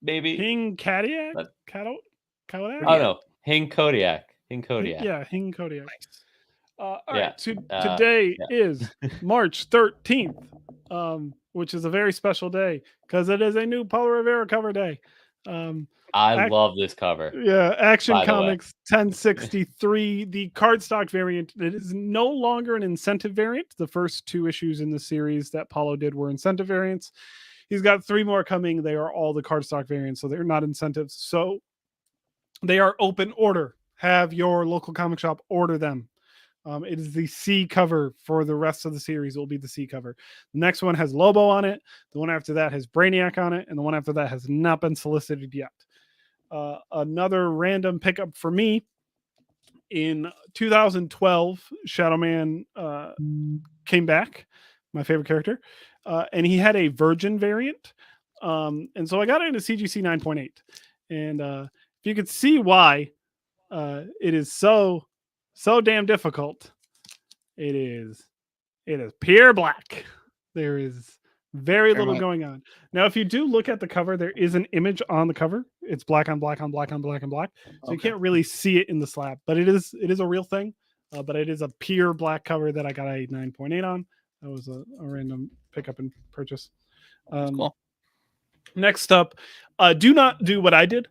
Maybe. Hing Kodiak? That- Kodak? Oh no, Hing Kodiak. Yeah, Hing Kodiak. All Yeah, right. Today yeah. is March 13th, which is a very special day because it is a new Paulo Rivera cover day. I love this cover. Yeah, Action by the way. Comics 1063, the cardstock variant. It is no longer an incentive variant. The first 2 issues in the series that Paulo did were incentive variants. He's got 3 more coming. They are all the cardstock variants, so they're not incentives. So they are open order. Have your local comic shop order them. It is the C cover for the rest of the series. It will be the C cover. The next one has Lobo on it. The one after that has Brainiac on it. And the one after that has not been solicited yet. Another random pickup for me. In 2012, Shadow Man came back, my favorite character. And he had a Virgin variant. And so I got it into CGC 9.8. And if you could see why it is so damn difficult. It is pure black. There is very little going on. Now, if you do look at the cover, there is an image on the cover. It's black on black on black on black on black. So you can't really see it in the slab, but it is a real thing. But it is a pure black cover that I got a 9.8 on. That was a random pickup and purchase. Cool. Next up, do not do what I did.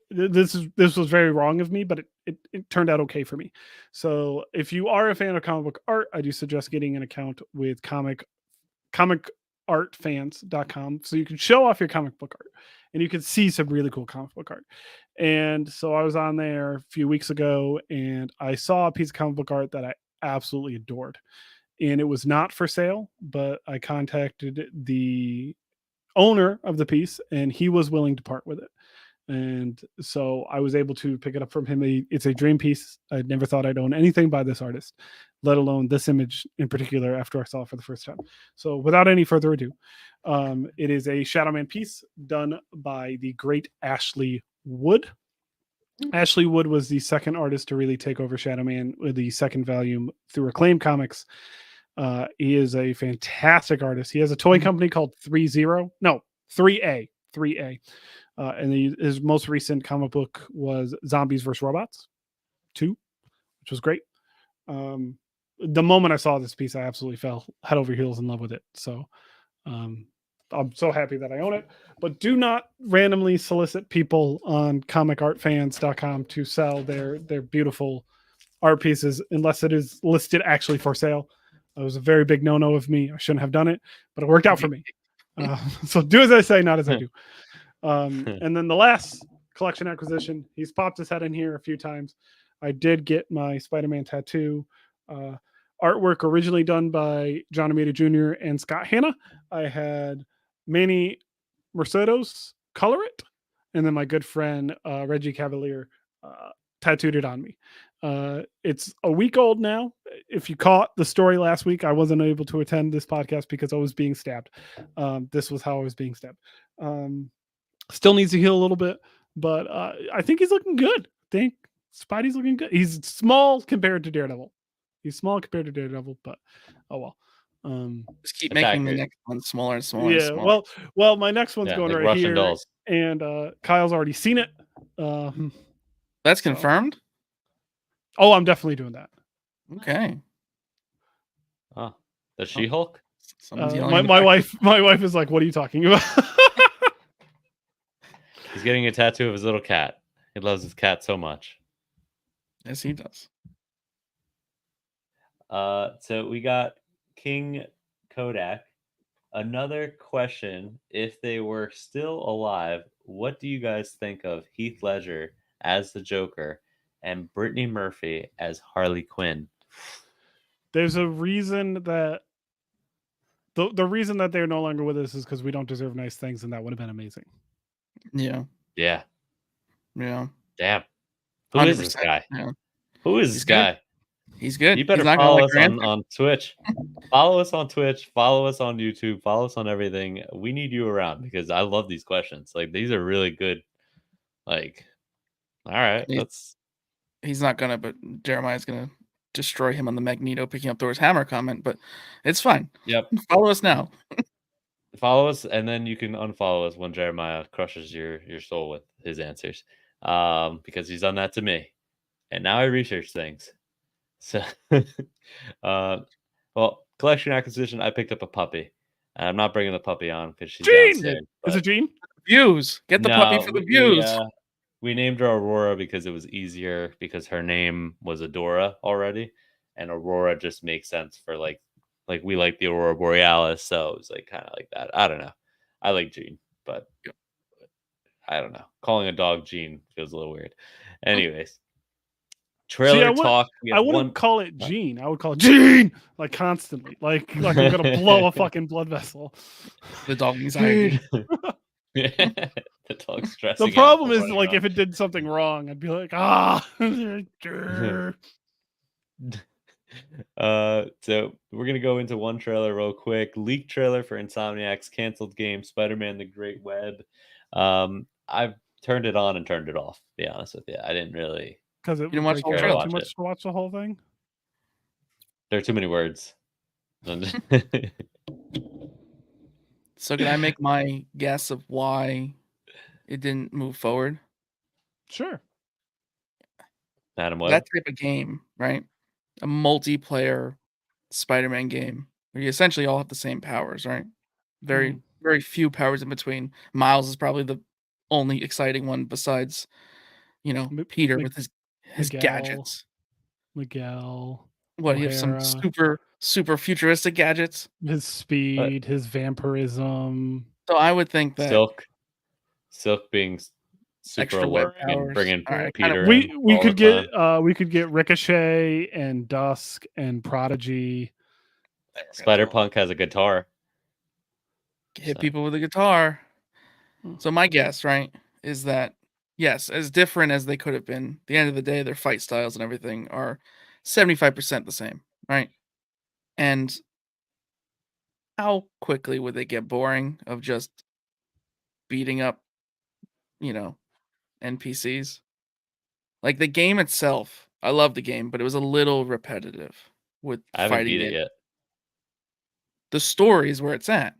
This was very wrong of me, but it turned out okay for me. So if you are a fan of comic book art, I do suggest getting an account with comicartfans.com so you can show off your comic book art and you can see some really cool comic book art. And so I was on there a few weeks ago and I saw a piece of comic book art that I absolutely adored. And it was not for sale, but I contacted the owner of the piece and he was willing to part with it. And so I was able to pick it up from him. It's a dream piece. I never thought I'd own anything by this artist, let alone this image in particular after I saw it for the first time. So without any further ado, it is a Shadowman piece done by the great Ashley Wood. Ashley Wood was the second artist to really take over Shadowman with the second volume through Acclaim Comics. He is a fantastic artist. He has a toy company called 3A. And his most recent comic book was Zombies vs. Robots 2, which was great. The moment I saw this piece, I absolutely fell head over heels in love with it. So I'm so happy that I own it. But do not randomly solicit people on comicartfans.com to sell their beautiful art pieces unless it is listed actually for sale. It was a very big no-no of me. I shouldn't have done it, but it worked out for me. So do as I say, not as I do. And then the last collection acquisition, he's popped his head in here a few times. I did get my Spider-Man tattoo. Artwork originally done by John Romita Jr. and Scott Hanna. I had Manny Mercedes color it, and then my good friend Reggie Cavalier tattooed it on me. It's a week old now. If you caught the story last week, I wasn't able to attend this podcast because I was being stabbed. This was how I was being stabbed. Still needs to heal a little bit, but I think he's looking good. I think Spidey's looking good. He's small compared to Daredevil. But oh well. Just keep making the next one smaller and smaller. Yeah. And smaller. Well, my next one's going like right Russian here, dolls. and Kyle's already seen it. That's confirmed. Oh, I'm definitely doing that. Okay. Oh, the She-Hulk. My wife is like, "What are you talking about?" He's getting a tattoo of his little cat. He loves his cat so much. Yes, he does. So we got King Kodak. Another question: if they were still alive, what do you guys think of Heath Ledger as the Joker and Brittany Murphy as Harley Quinn? There's a reason that the reason that they're no longer with us is because we don't deserve nice things, and that would have been amazing. Yeah. Damn. 100%. Is this guy? Yeah. Who is this guy? He's good. You better follow us on Twitch. Follow us on Twitch. Follow us on YouTube. Follow us on everything. We need you around because I love these questions. Like, these are really good. Like, all right, he's not gonna, but Jeremiah's gonna destroy him on the Magneto picking up Thor's hammer comment, but it's fine. Yep. Follow us now. Follow us, and then you can unfollow us when Jeremiah crushes your soul with his answers. Because he's done that to me. And now I research things. So well, collection acquisition, I picked up a puppy. I'm not bringing the puppy on because she's downstairs. Is it Jean? Views. Get the puppy for the views. We named her Aurora because it was easier because her name was Adora already, and Aurora just makes sense for like we like the Aurora Borealis, so it was like kind of like that. I don't know. I like Jean, but I don't know. Calling a dog Jean feels a little weird. Anyways, trailer talk. I wouldn't call it Jean. I would call it Jean like constantly, like I'm gonna blow a fucking blood vessel. The dog anxiety. The dog's stressing. The problem is like if it did something wrong, I'd be like, So we're gonna go into one trailer real quick. Leaked trailer for Insomniac's canceled game Spider-Man: The Great Web. I've turned it on and turned it off, to be honest with you. I didn't really because it didn't watch the whole trailer too much to watch the whole thing. There are too many words. So can I make my guess of why it didn't move forward? Sure. Madam Web. That type of game, right? A multiplayer Spider-Man game where you essentially all have the same powers, right? Very, Mhm. very few powers in between. Miles is probably the only exciting one besides, M- Peter M- with his Miguel, gadgets. Miguel What, he have some O'Hara, super futuristic gadgets? his But speed, his vampirism. So I would think that Silk being super extra web alluring and powers. bringing All right, kind of Peter in all the time. We could get Ricochet and Dusk and Prodigy. Spider Punk has a guitar. hit So, people with a guitar. Hmm. So my guess, right, is that yes, as different as they could have been, at the end of the day, their fight styles and everything are 75% the same, right? And how quickly would they get boring of just beating up, you know, NPCs? Like the game itself, I love the game, but it was a little repetitive with I haven't fighting beat it it. yet. The story is where it's at.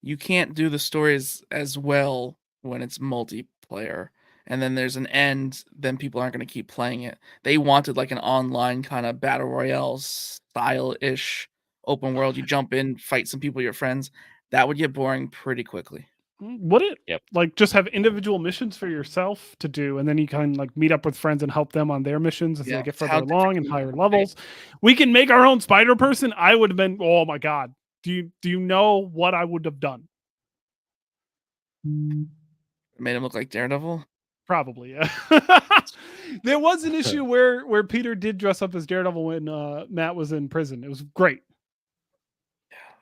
You can't do the stories as well when it's multiplayer. And then there's an end, then people aren't going to keep playing it. They wanted like an online kind of battle royale style ish open world. You jump in, fight some people, your friends. That would get boring pretty quickly. Would it Yep. like just have individual missions for yourself to do, and then you can like meet up with friends and help them on their missions as Yeah, they get it's further how along different and can you higher be? levels? We can make our own Spider Person. I would have been, oh my god. Do you know what I would have done? Made him look like Daredevil. Probably, yeah. There was an issue where Peter did dress up as Daredevil when Matt was in prison. It was great.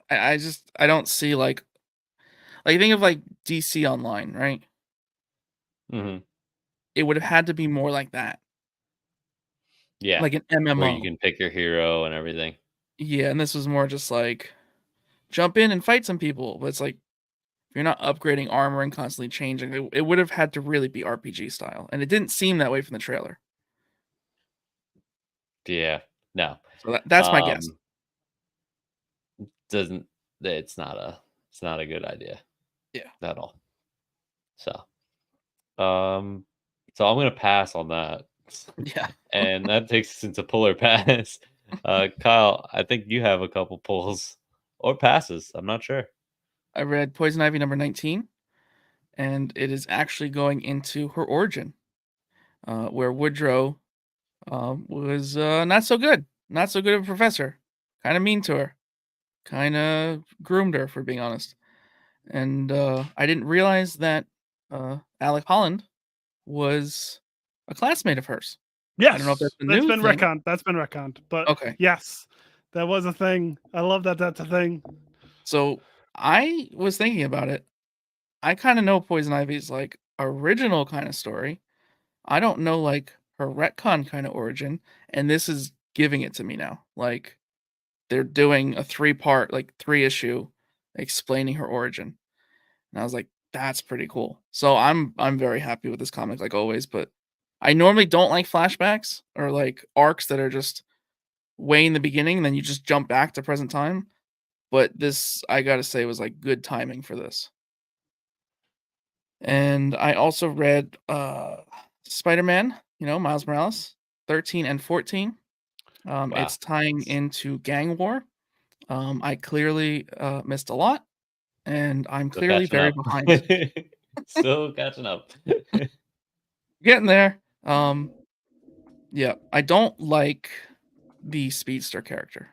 I don't see like think of like DC Online, right? Hmm. It would have had to be more like that, Yeah, like an where you MMO. can pick your hero and everything. Yeah, and this was more just like jump in and fight some people. But it's like if you're not upgrading armor and constantly changing, it would have had to really be RPG style, and it didn't seem that way from the trailer. Yeah, no, So that's my guess. doesn't. It's not a good idea. Yeah. At all. So, so I'm gonna pass on that, Yeah, and that takes us into pull or pass. Kyle, I think you have a couple pulls or passes. I'm not sure. I read Poison Ivy number 19, and it is actually going into her origin, where Woodrow was not so good, not so good of a professor, kind of mean to her, kind of groomed her, for being honest. And I didn't realize that Alec Holland was a classmate of hers. I don't know if Yes, that's a new thing. retconned. That's been retconned. But Okay. yes, that was a thing. I love that that's a thing. So I was thinking about it. I kind of know Poison Ivy's like original kind of story. I don't know like her retcon kind of origin, and this is giving it to me now. Like they're doing a 3-part, like 3-issue explaining her origin. And I was like, that's pretty cool. So I'm very happy with this comic like always, but I normally don't like flashbacks or like arcs that are just way in the beginning and then you just jump back to present time. But this, I gotta say, was like good timing for this. And I also read Spider-Man, Miles Morales, 13 and 14. Wow. It's tying into gang war. I clearly missed a lot, and I'm Still clearly catching very up. behind. Still catching up. Getting there. Yeah, I don't like the speedster character.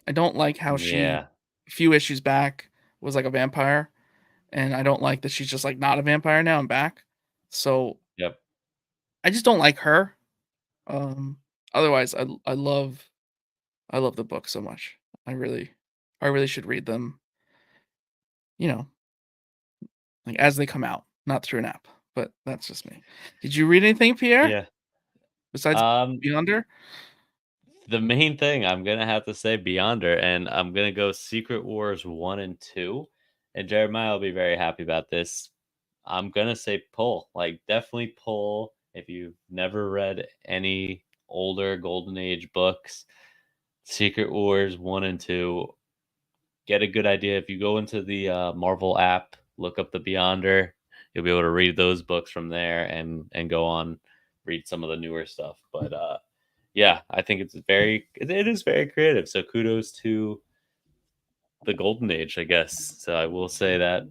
I don't like how she Yeah. a few issues back was like a vampire, and I don't like that she's just like not a vampire now and back. So Yep. I just don't like her. Um, otherwise, I love the book so much. I really should read them. You know, like as they come out, not through an app. But that's just me. Did you read anything, Pierre? Yeah. Besides Beyonder? The main thing I'm gonna have to say Beyonder, and I'm gonna go Secret Wars 1 and 2. And Jeremiah will be very happy about this. I'm gonna say pull. Like definitely pull if you've never read any older Golden Age books. Secret Wars 1 and 2. Get a good idea. If you go into the Marvel app, look up the Beyonder, you'll be able to read those books from there and go on read some of the newer stuff. But yeah, I think it is very creative. So kudos to the golden age, I guess. So I will say that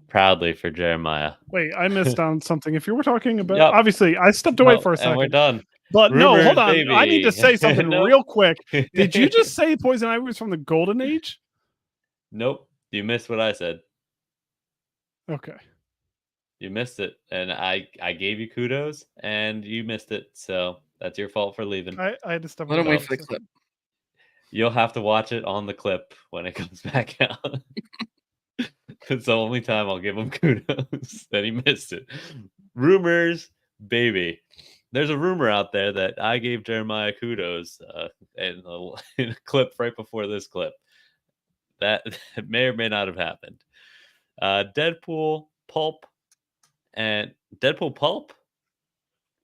proudly for Jeremiah. Wait, I missed on something. If you were talking about, Yep. obviously, I stepped away No, for a and we're second. done. But no, hold Rumors, on. I need to baby. say something Nope. real quick. Did you just say Poison Ivy was from the Golden Age? Nope. You missed what I said. Okay. You missed it, and I gave you kudos, and you missed it. So that's your fault for leaving. I had to step Let him away wait for for a the second. clip. You'll have to watch it on the clip when it comes back out. It's the only time I'll give him kudos that he missed it. Rumors, baby. There's a rumor out there that I gave Jeremiah kudos in a clip right before this clip. That may or may not have happened. Deadpool Pulp and Deadpool Pulp.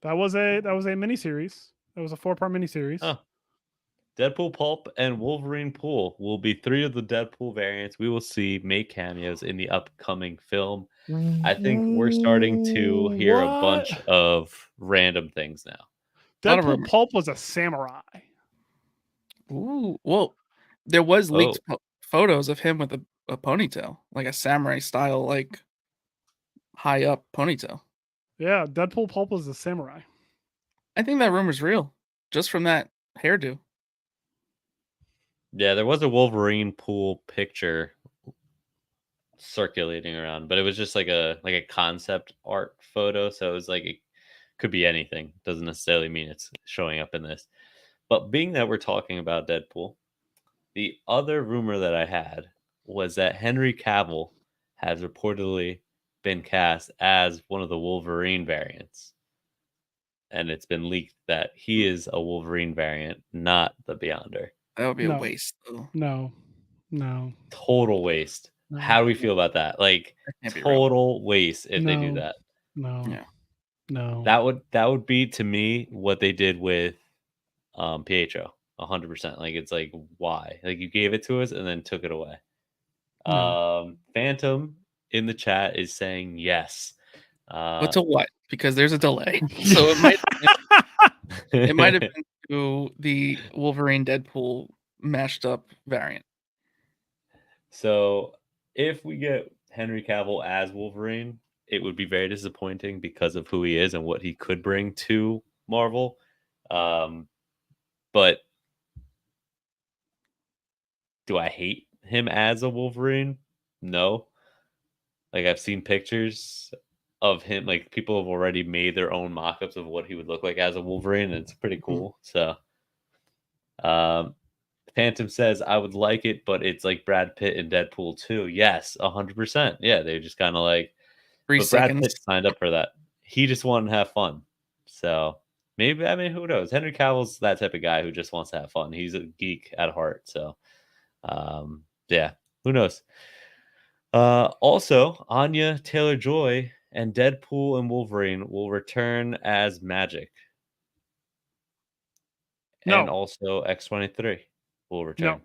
That was a miniseries. That was a 4-part miniseries. Oh, Deadpool Pulp and Wolverine Pool will be 3 of the Deadpool variants we will see make cameos in the upcoming film. I think we're starting to hear a bunch What? of random things now. Lot of Deadpool rumors. Pulp was a samurai. Ooh, well, there was leaked Oh. photos of him with a ponytail, like a samurai style, like high up ponytail. Yeah, Deadpool Pulp was a samurai. I think that rumor's real, just from that hairdo. Yeah, there was a Wolverine Pool picture circulating around, but it was just like a concept art photo, so it was like it could be anything. Doesn't necessarily mean it's showing up in this. But being that we're talking about Deadpool, the other rumor that I had was that Henry Cavill has reportedly been cast as one of the Wolverine variants. And it's been leaked that he is a Wolverine variant, not the Beyonder. That would be a No. waste, though. No. Total waste. No. How do we feel about that? Like That can't be real. total waste if they do No. that. No. Yeah. No. That would be to me what they did with Pietro. 100%. Like it's like why? Like you gave it to us and then took it away. No. Phantom in the chat is saying yes. What's a what? Because there's a delay, so it might have been to the Wolverine Deadpool mashed up variant. So if we get Henry Cavill as Wolverine, it would be very disappointing because of who he is and what he could bring to Marvel. But do I hate him as a Wolverine? No. Like I've seen pictures of him, like people have already made their own mock-ups of what he would look like as a Wolverine, and it's pretty cool. So Phantom says I would like it, but it's like Brad Pitt and Deadpool 2. Yes, 100%. Yeah, they just kind of like 3 but Brad seconds. Pitt signed up for that. He just wanted to have fun. So maybe, I mean, who knows? Henry Cavill's that type of guy who just wants to have fun. He's a geek at heart. So yeah, who knows? Also, Anya Taylor-Joy and Deadpool and Wolverine will return as Magic. No. And also X-23 will return. No.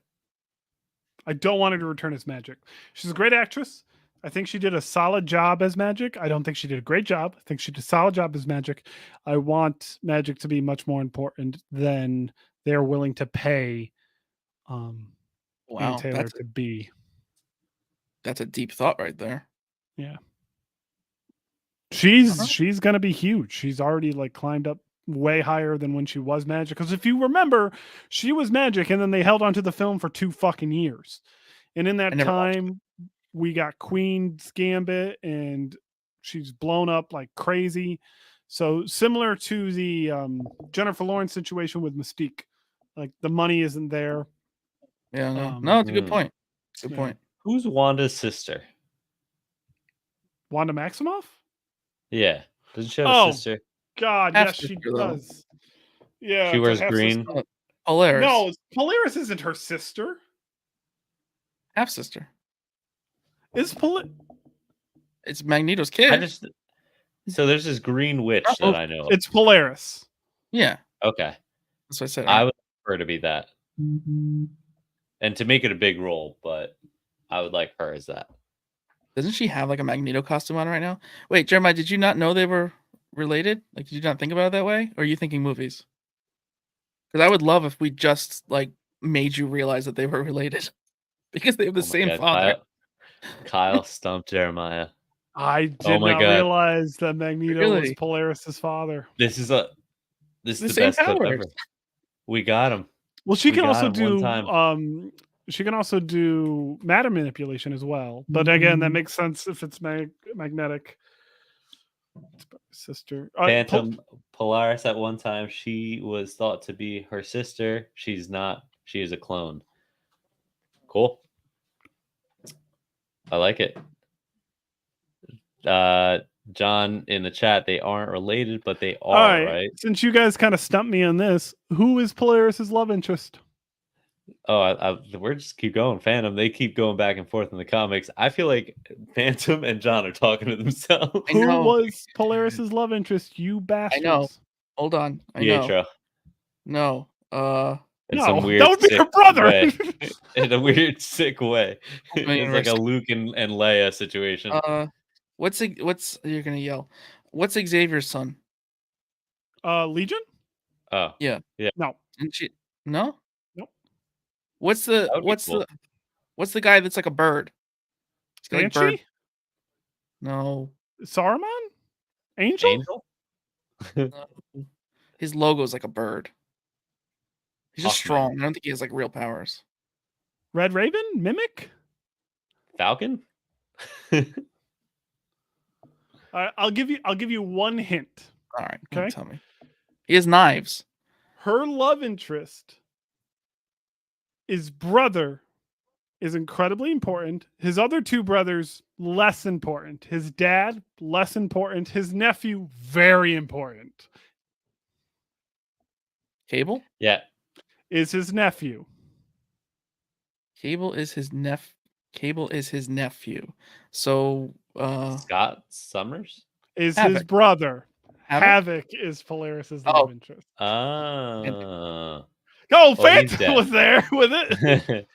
I don't want her to return as Magic. She's a great actress. I think she did a solid job as Magic. I don't think she did a great job. I think she did a solid job as Magic. I want Magic to be much more important than they're willing to pay Wow, Anya Taylor to be. that's a deep thought right there. Yeah. She's gonna be huge. She's already like climbed up way higher than when she was Magic. Because if you remember, she was Magic, and then they held onto the film for 2 fucking years. And in that never watched time, we got Queen's Gambit, and she's blown up like crazy. So similar to the Jennifer Lawrence situation with Mystique, like the money isn't there. Yeah, no, it's a good point. Good yeah. point. Who's Wanda's sister? Wanda Maximoff? Yeah. Doesn't she have a sister? God, Half yes, she sister, though. does. Yeah, She it's a wears half green. sister. Polaris. No, Polaris isn't her sister. Half sister. Is It's Magneto's kid. I just so there's this green witch Oh, that I know of. It's Polaris. Yeah, Okay. that's what I said. I would prefer to be that. And to make it a big role, but I would like her as that. Doesn't she have like a Magneto costume on right now? Wait, Jeremiah, did you not know they were related? Like, did you not think about it that way? Or are you thinking movies? Because I would love if we just like made you realize that they were related because they have the Oh my same God, father. Kyle stumped Jeremiah. I did Oh my not God. realize that Magneto was Really? Polaris's father. This is The the same best clip powers. ever. We got him. Well, she We can got also him one time. she can also do matter manipulation as well. But again, that makes sense if it's magnetic. Sister. Phantom Polaris at one time, she was thought to be her sister. She's not. She is a clone. Cool. I like it. John in the chat, they aren't related, but they All are, right? Since you guys kind of stumped me on this, who is Polaris's love interest? Oh, we're just keep going. Phantom, they keep going back and forth in the comics. I feel like Phantom and John are talking to themselves. I Who know. was Polaris's love interest? You bastards. I know. Hold on. I know. Pietro. No. In No, some weird, that would be her sick brother. way. In a weird, sick way. Million It's like a risk. Luke and Leia situation. What's you're gonna yell? What's Xavier's son? Legion? Oh, Yeah. Yeah. No. Didn't she? No. Nope. What's That would be cool. what's the guy that's like a bird? It's got, like, bird. Banshee? No. Saruman? Angel? Angel? No. His logo's like a bird. He's just Hawkman. strong. I don't think he has like real powers. Red Raven? Mimic? Falcon? I'll give you one hint. All right. Okay. Tell me. He has knives. Her love interest is brother is incredibly important. His other two brothers, less important. His dad, less important. His nephew, very important. Cable? Yeah. Is his nephew. Cable is his nephew. So Scott Summers? Is Havoc. his brother. Havoc? Havoc is Polaris's Oh. love interest. Oh, Oh, he's Phantom dead. was there with it.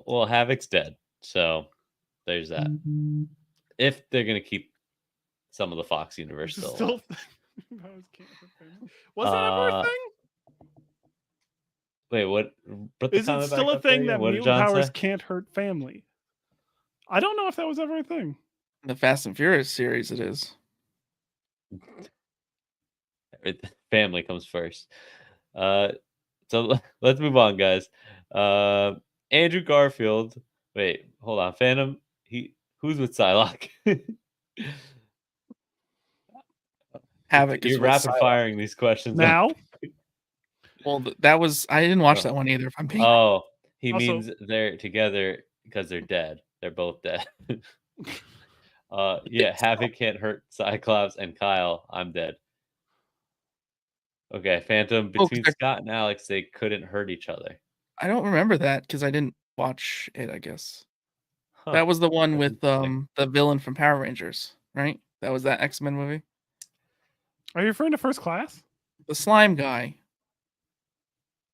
Well, Havoc's dead, so there's that. If they're gonna keep some of the Fox universe It's still, alive. Was that ever a thing? Wait, what? Put the Is it comment still back a up there thing again. that What did mutant John powers say? can't hurt family? I don't know if that was ever a thing. the Fast and Furious series it is. Family comes first. So let's move on, guys. Andrew Garfield. Wait, hold on. Phantom. Who's with Psylocke? Havoc is You're with rapid Psylocke. firing these questions Now, Well, that was I didn't watch Oh. that one either. If I'm being Oh, he Also- means they're together because they're dead. They're both dead. Yeah, Havoc can't hurt Cyclops and Kyle. I'm dead. Okay, Phantom. Oh, 'cause Between they're- Scott and Alex, they couldn't hurt each other. I don't remember that because I didn't watch it. I guess Huh. that was the one That's with interesting. the villain from Power Rangers, right? That was that X-Men movie. are you referring to First Class? The slime guy.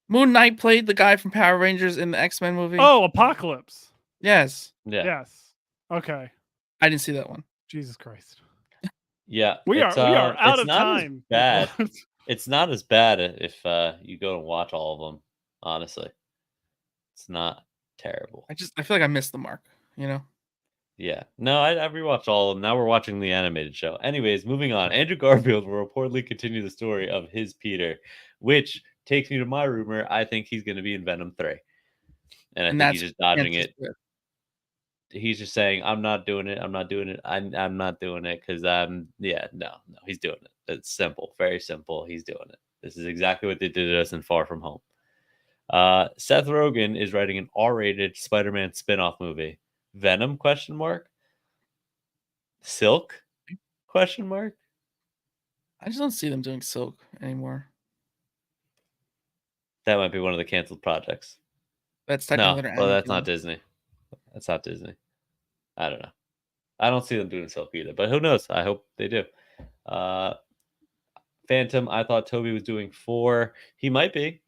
Moon Knight played the guy from Power Rangers in the X-Men movie. Oh, Apocalypse. yes, Yeah, Yes. Okay. I didn't see that one. Jesus Christ. yeah. We are out it's of not as time. bad. It's not as bad if you go and watch all of them. Honestly, it's not terrible. I feel like I missed the mark. You know. Yeah. No, I rewatched all of them. Now we're watching the animated show. Anyways, moving on. Andrew Garfield will reportedly continue the story of his Peter, which takes me to my rumor. I think he's going to be in Venom 3. And I think he's just dodging it. He's just saying, I'm not doing it. I'm not doing it. I'm not doing it because no, he's doing it. It's simple. Very simple. He's doing it. This is exactly what they did to us in Far From Home. Seth Rogen is writing an R-rated Spider-Man spin-off movie. Venom? ? Silk? ? I just don't see them doing Silk anymore. That might be one of the canceled projects. That's No, technically well, that's not Disney. That's not Disney. I don't know. I don't see them doing Silk either, but who knows? I hope they do. Phantom, I thought Toby was doing 4. He might be.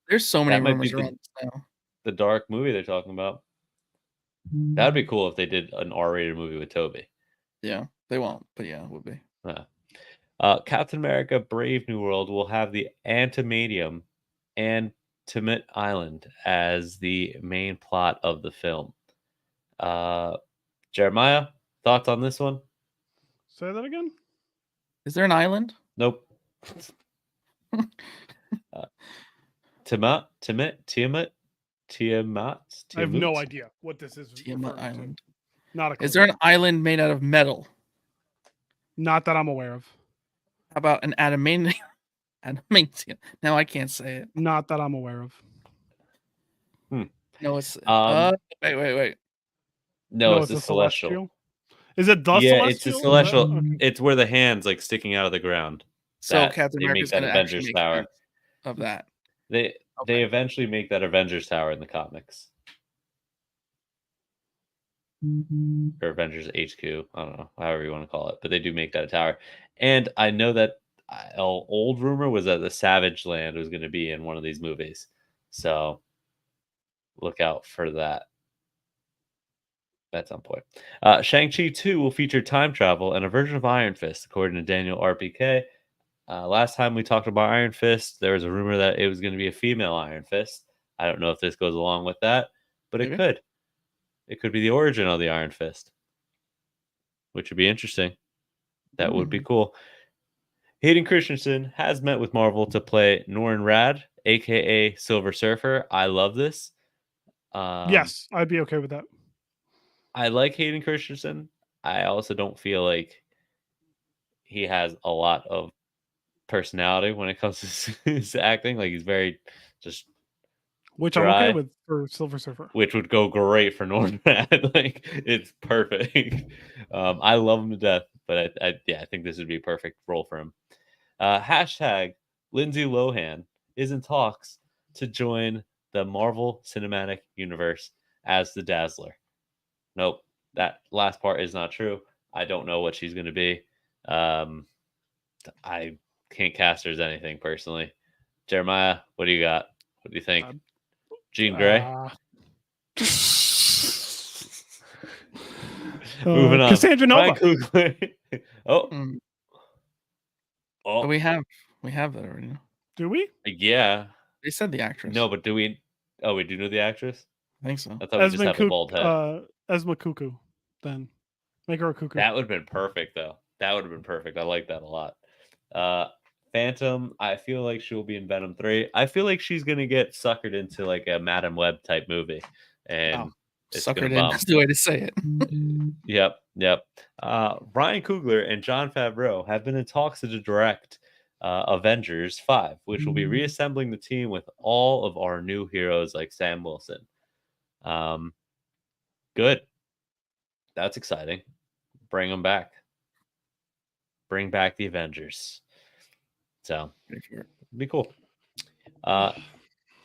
There's so many That might be rumors around this now. The dark movie they're talking about. That'd be cool if they did an R-rated movie with Toby. Yeah, they won't, but yeah, it would be. Captain America: Brave New World will have the Antimadium and Tiamat Island as the main plot of the film. Jeremiah, thoughts on this one? Say that again. Is there an island? Nope. Tiamat. I have no idea what this is. Tiamat referring to. Island. Not a clue. Is there an island made out of metal? Not that I'm aware of. How about an adamantium? Adamantium. Now I can't say it. Not that I'm aware of. No, it's wait. No, it's a celestial. Is it the Yeah, celestial? it's a Is that- celestial. okay. It's where the hands like sticking out of the ground. So That- Captain they make America's that going to actually Avengers make Tower. sense of that. They Okay. eventually make that Avengers Tower in the comics. Or Avengers HQ. I don't know, however you want to call it, but they do make that a tower. And I know that old rumor was that the Savage Land was going to be in one of these movies, so look out for that at some point. Shang-Chi 2 will feature time travel and a version of Iron Fist, according to Daniel RPK. Last time we talked about Iron Fist, there was a rumor that it was going to be a female Iron Fist. I don't know if this goes along with that, but Maybe. it could. It could be the origin of the Iron Fist, which would be interesting. That would be cool. Hayden Christensen has met with Marvel to play Norrin Rad, aka Silver Surfer. I love this. Yes, I'd be okay with that. I like Hayden Christensen. I also don't feel like he has a lot of personality when it comes to his acting. Like he's very just, Which I'm okay Dry. with for Silver Surfer. which would go great for Norrin Rad. Like it's perfect. I love him to death, but I think this would be a perfect role for him. Hashtag Lindsay Lohan is in talks to join the Marvel Cinematic Universe as the Dazzler. Nope, that last part is not true. I don't know what she's going to be. I can't cast her as anything personally. Jeremiah, what do you got? What do you think? Jean Grey? Moving on. Cassandra Ryan Nova. Coogler. oh, Mm. oh, But we have that already. No? Do we? yeah. They said the actress. No, but do we? Oh, we do know the actress. I think so. I thought we just have a bald head. Esma Cuckoo. Then make her a cuckoo. That would have been perfect, though. That would have been perfect. I like that a lot. Phantom, I feel like she'll be in Venom 3. I feel like she's gonna get suckered into like a Madam Web type movie, and it's Suckered gonna in. bomb. That's the way to say it. Yep. Ryan Coogler and Jon Favreau have been in talks to direct Avengers 5, which will be reassembling the team with all of our new heroes like Sam Wilson. Good. That's exciting. Bring them back. Bring back the Avengers. So, it'd be cool.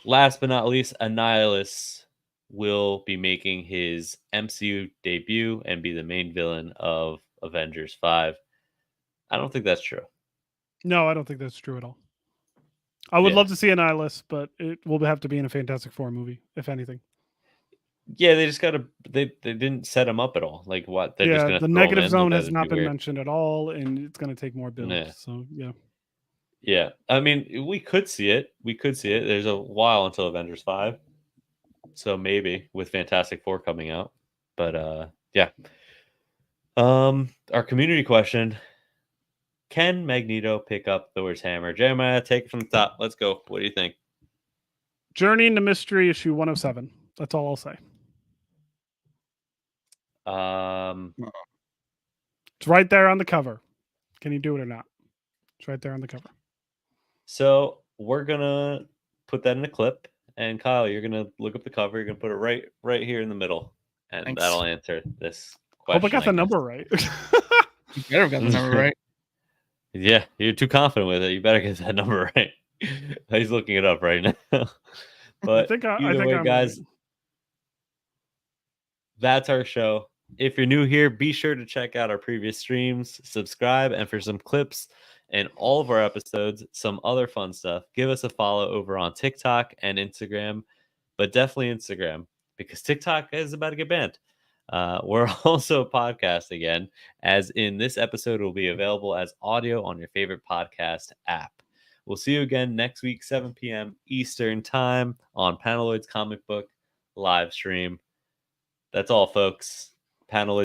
Last but not least, Annihilus will be making his MCU debut and be the main villain of Avengers 5. I don't think that's true. No, I don't think that's true at all. I would love to see Annihilus, but it will have to be in a Fantastic Four movie, if anything. Yeah, they just gotta. They didn't set him up at all. Like what? They're just gonna the throw him negative in? zone That has would not be been weird. mentioned at all, and it's going to take more build. Yeah. So yeah, Yeah, I mean, we could see it. There's a while until Avengers 5, so maybe with Fantastic Four coming out. But yeah. Our community question: can Magneto pick up Thor's hammer? Jeremiah, take it from the top. Let's go. What do you think? Journey into Mystery issue 107. That's all I'll say. It's right there on the cover. Can you do it or not? It's right there on the cover. So we're gonna put that in a clip, and Kyle, you're gonna look up the cover. You're gonna put it right here in the middle, and Thanks. that'll answer this question. Hope I got the guess. number right. You better have got the number right. Yeah, you're too confident with it. You better get that number right. He's looking it up right now. But either way, guys, that's our show. If you're new here, be sure to check out our previous streams, subscribe, and for some clips and all of our episodes, some other fun stuff, give us a follow over on TikTok and Instagram, but definitely Instagram because TikTok is about to get banned. We're also a podcast again, as in this episode will be available as audio on your favorite podcast app. We'll see you again next week, 7 p.m. Eastern Time on Panelloid's Comic Book live stream. That's all, folks. Panelloid.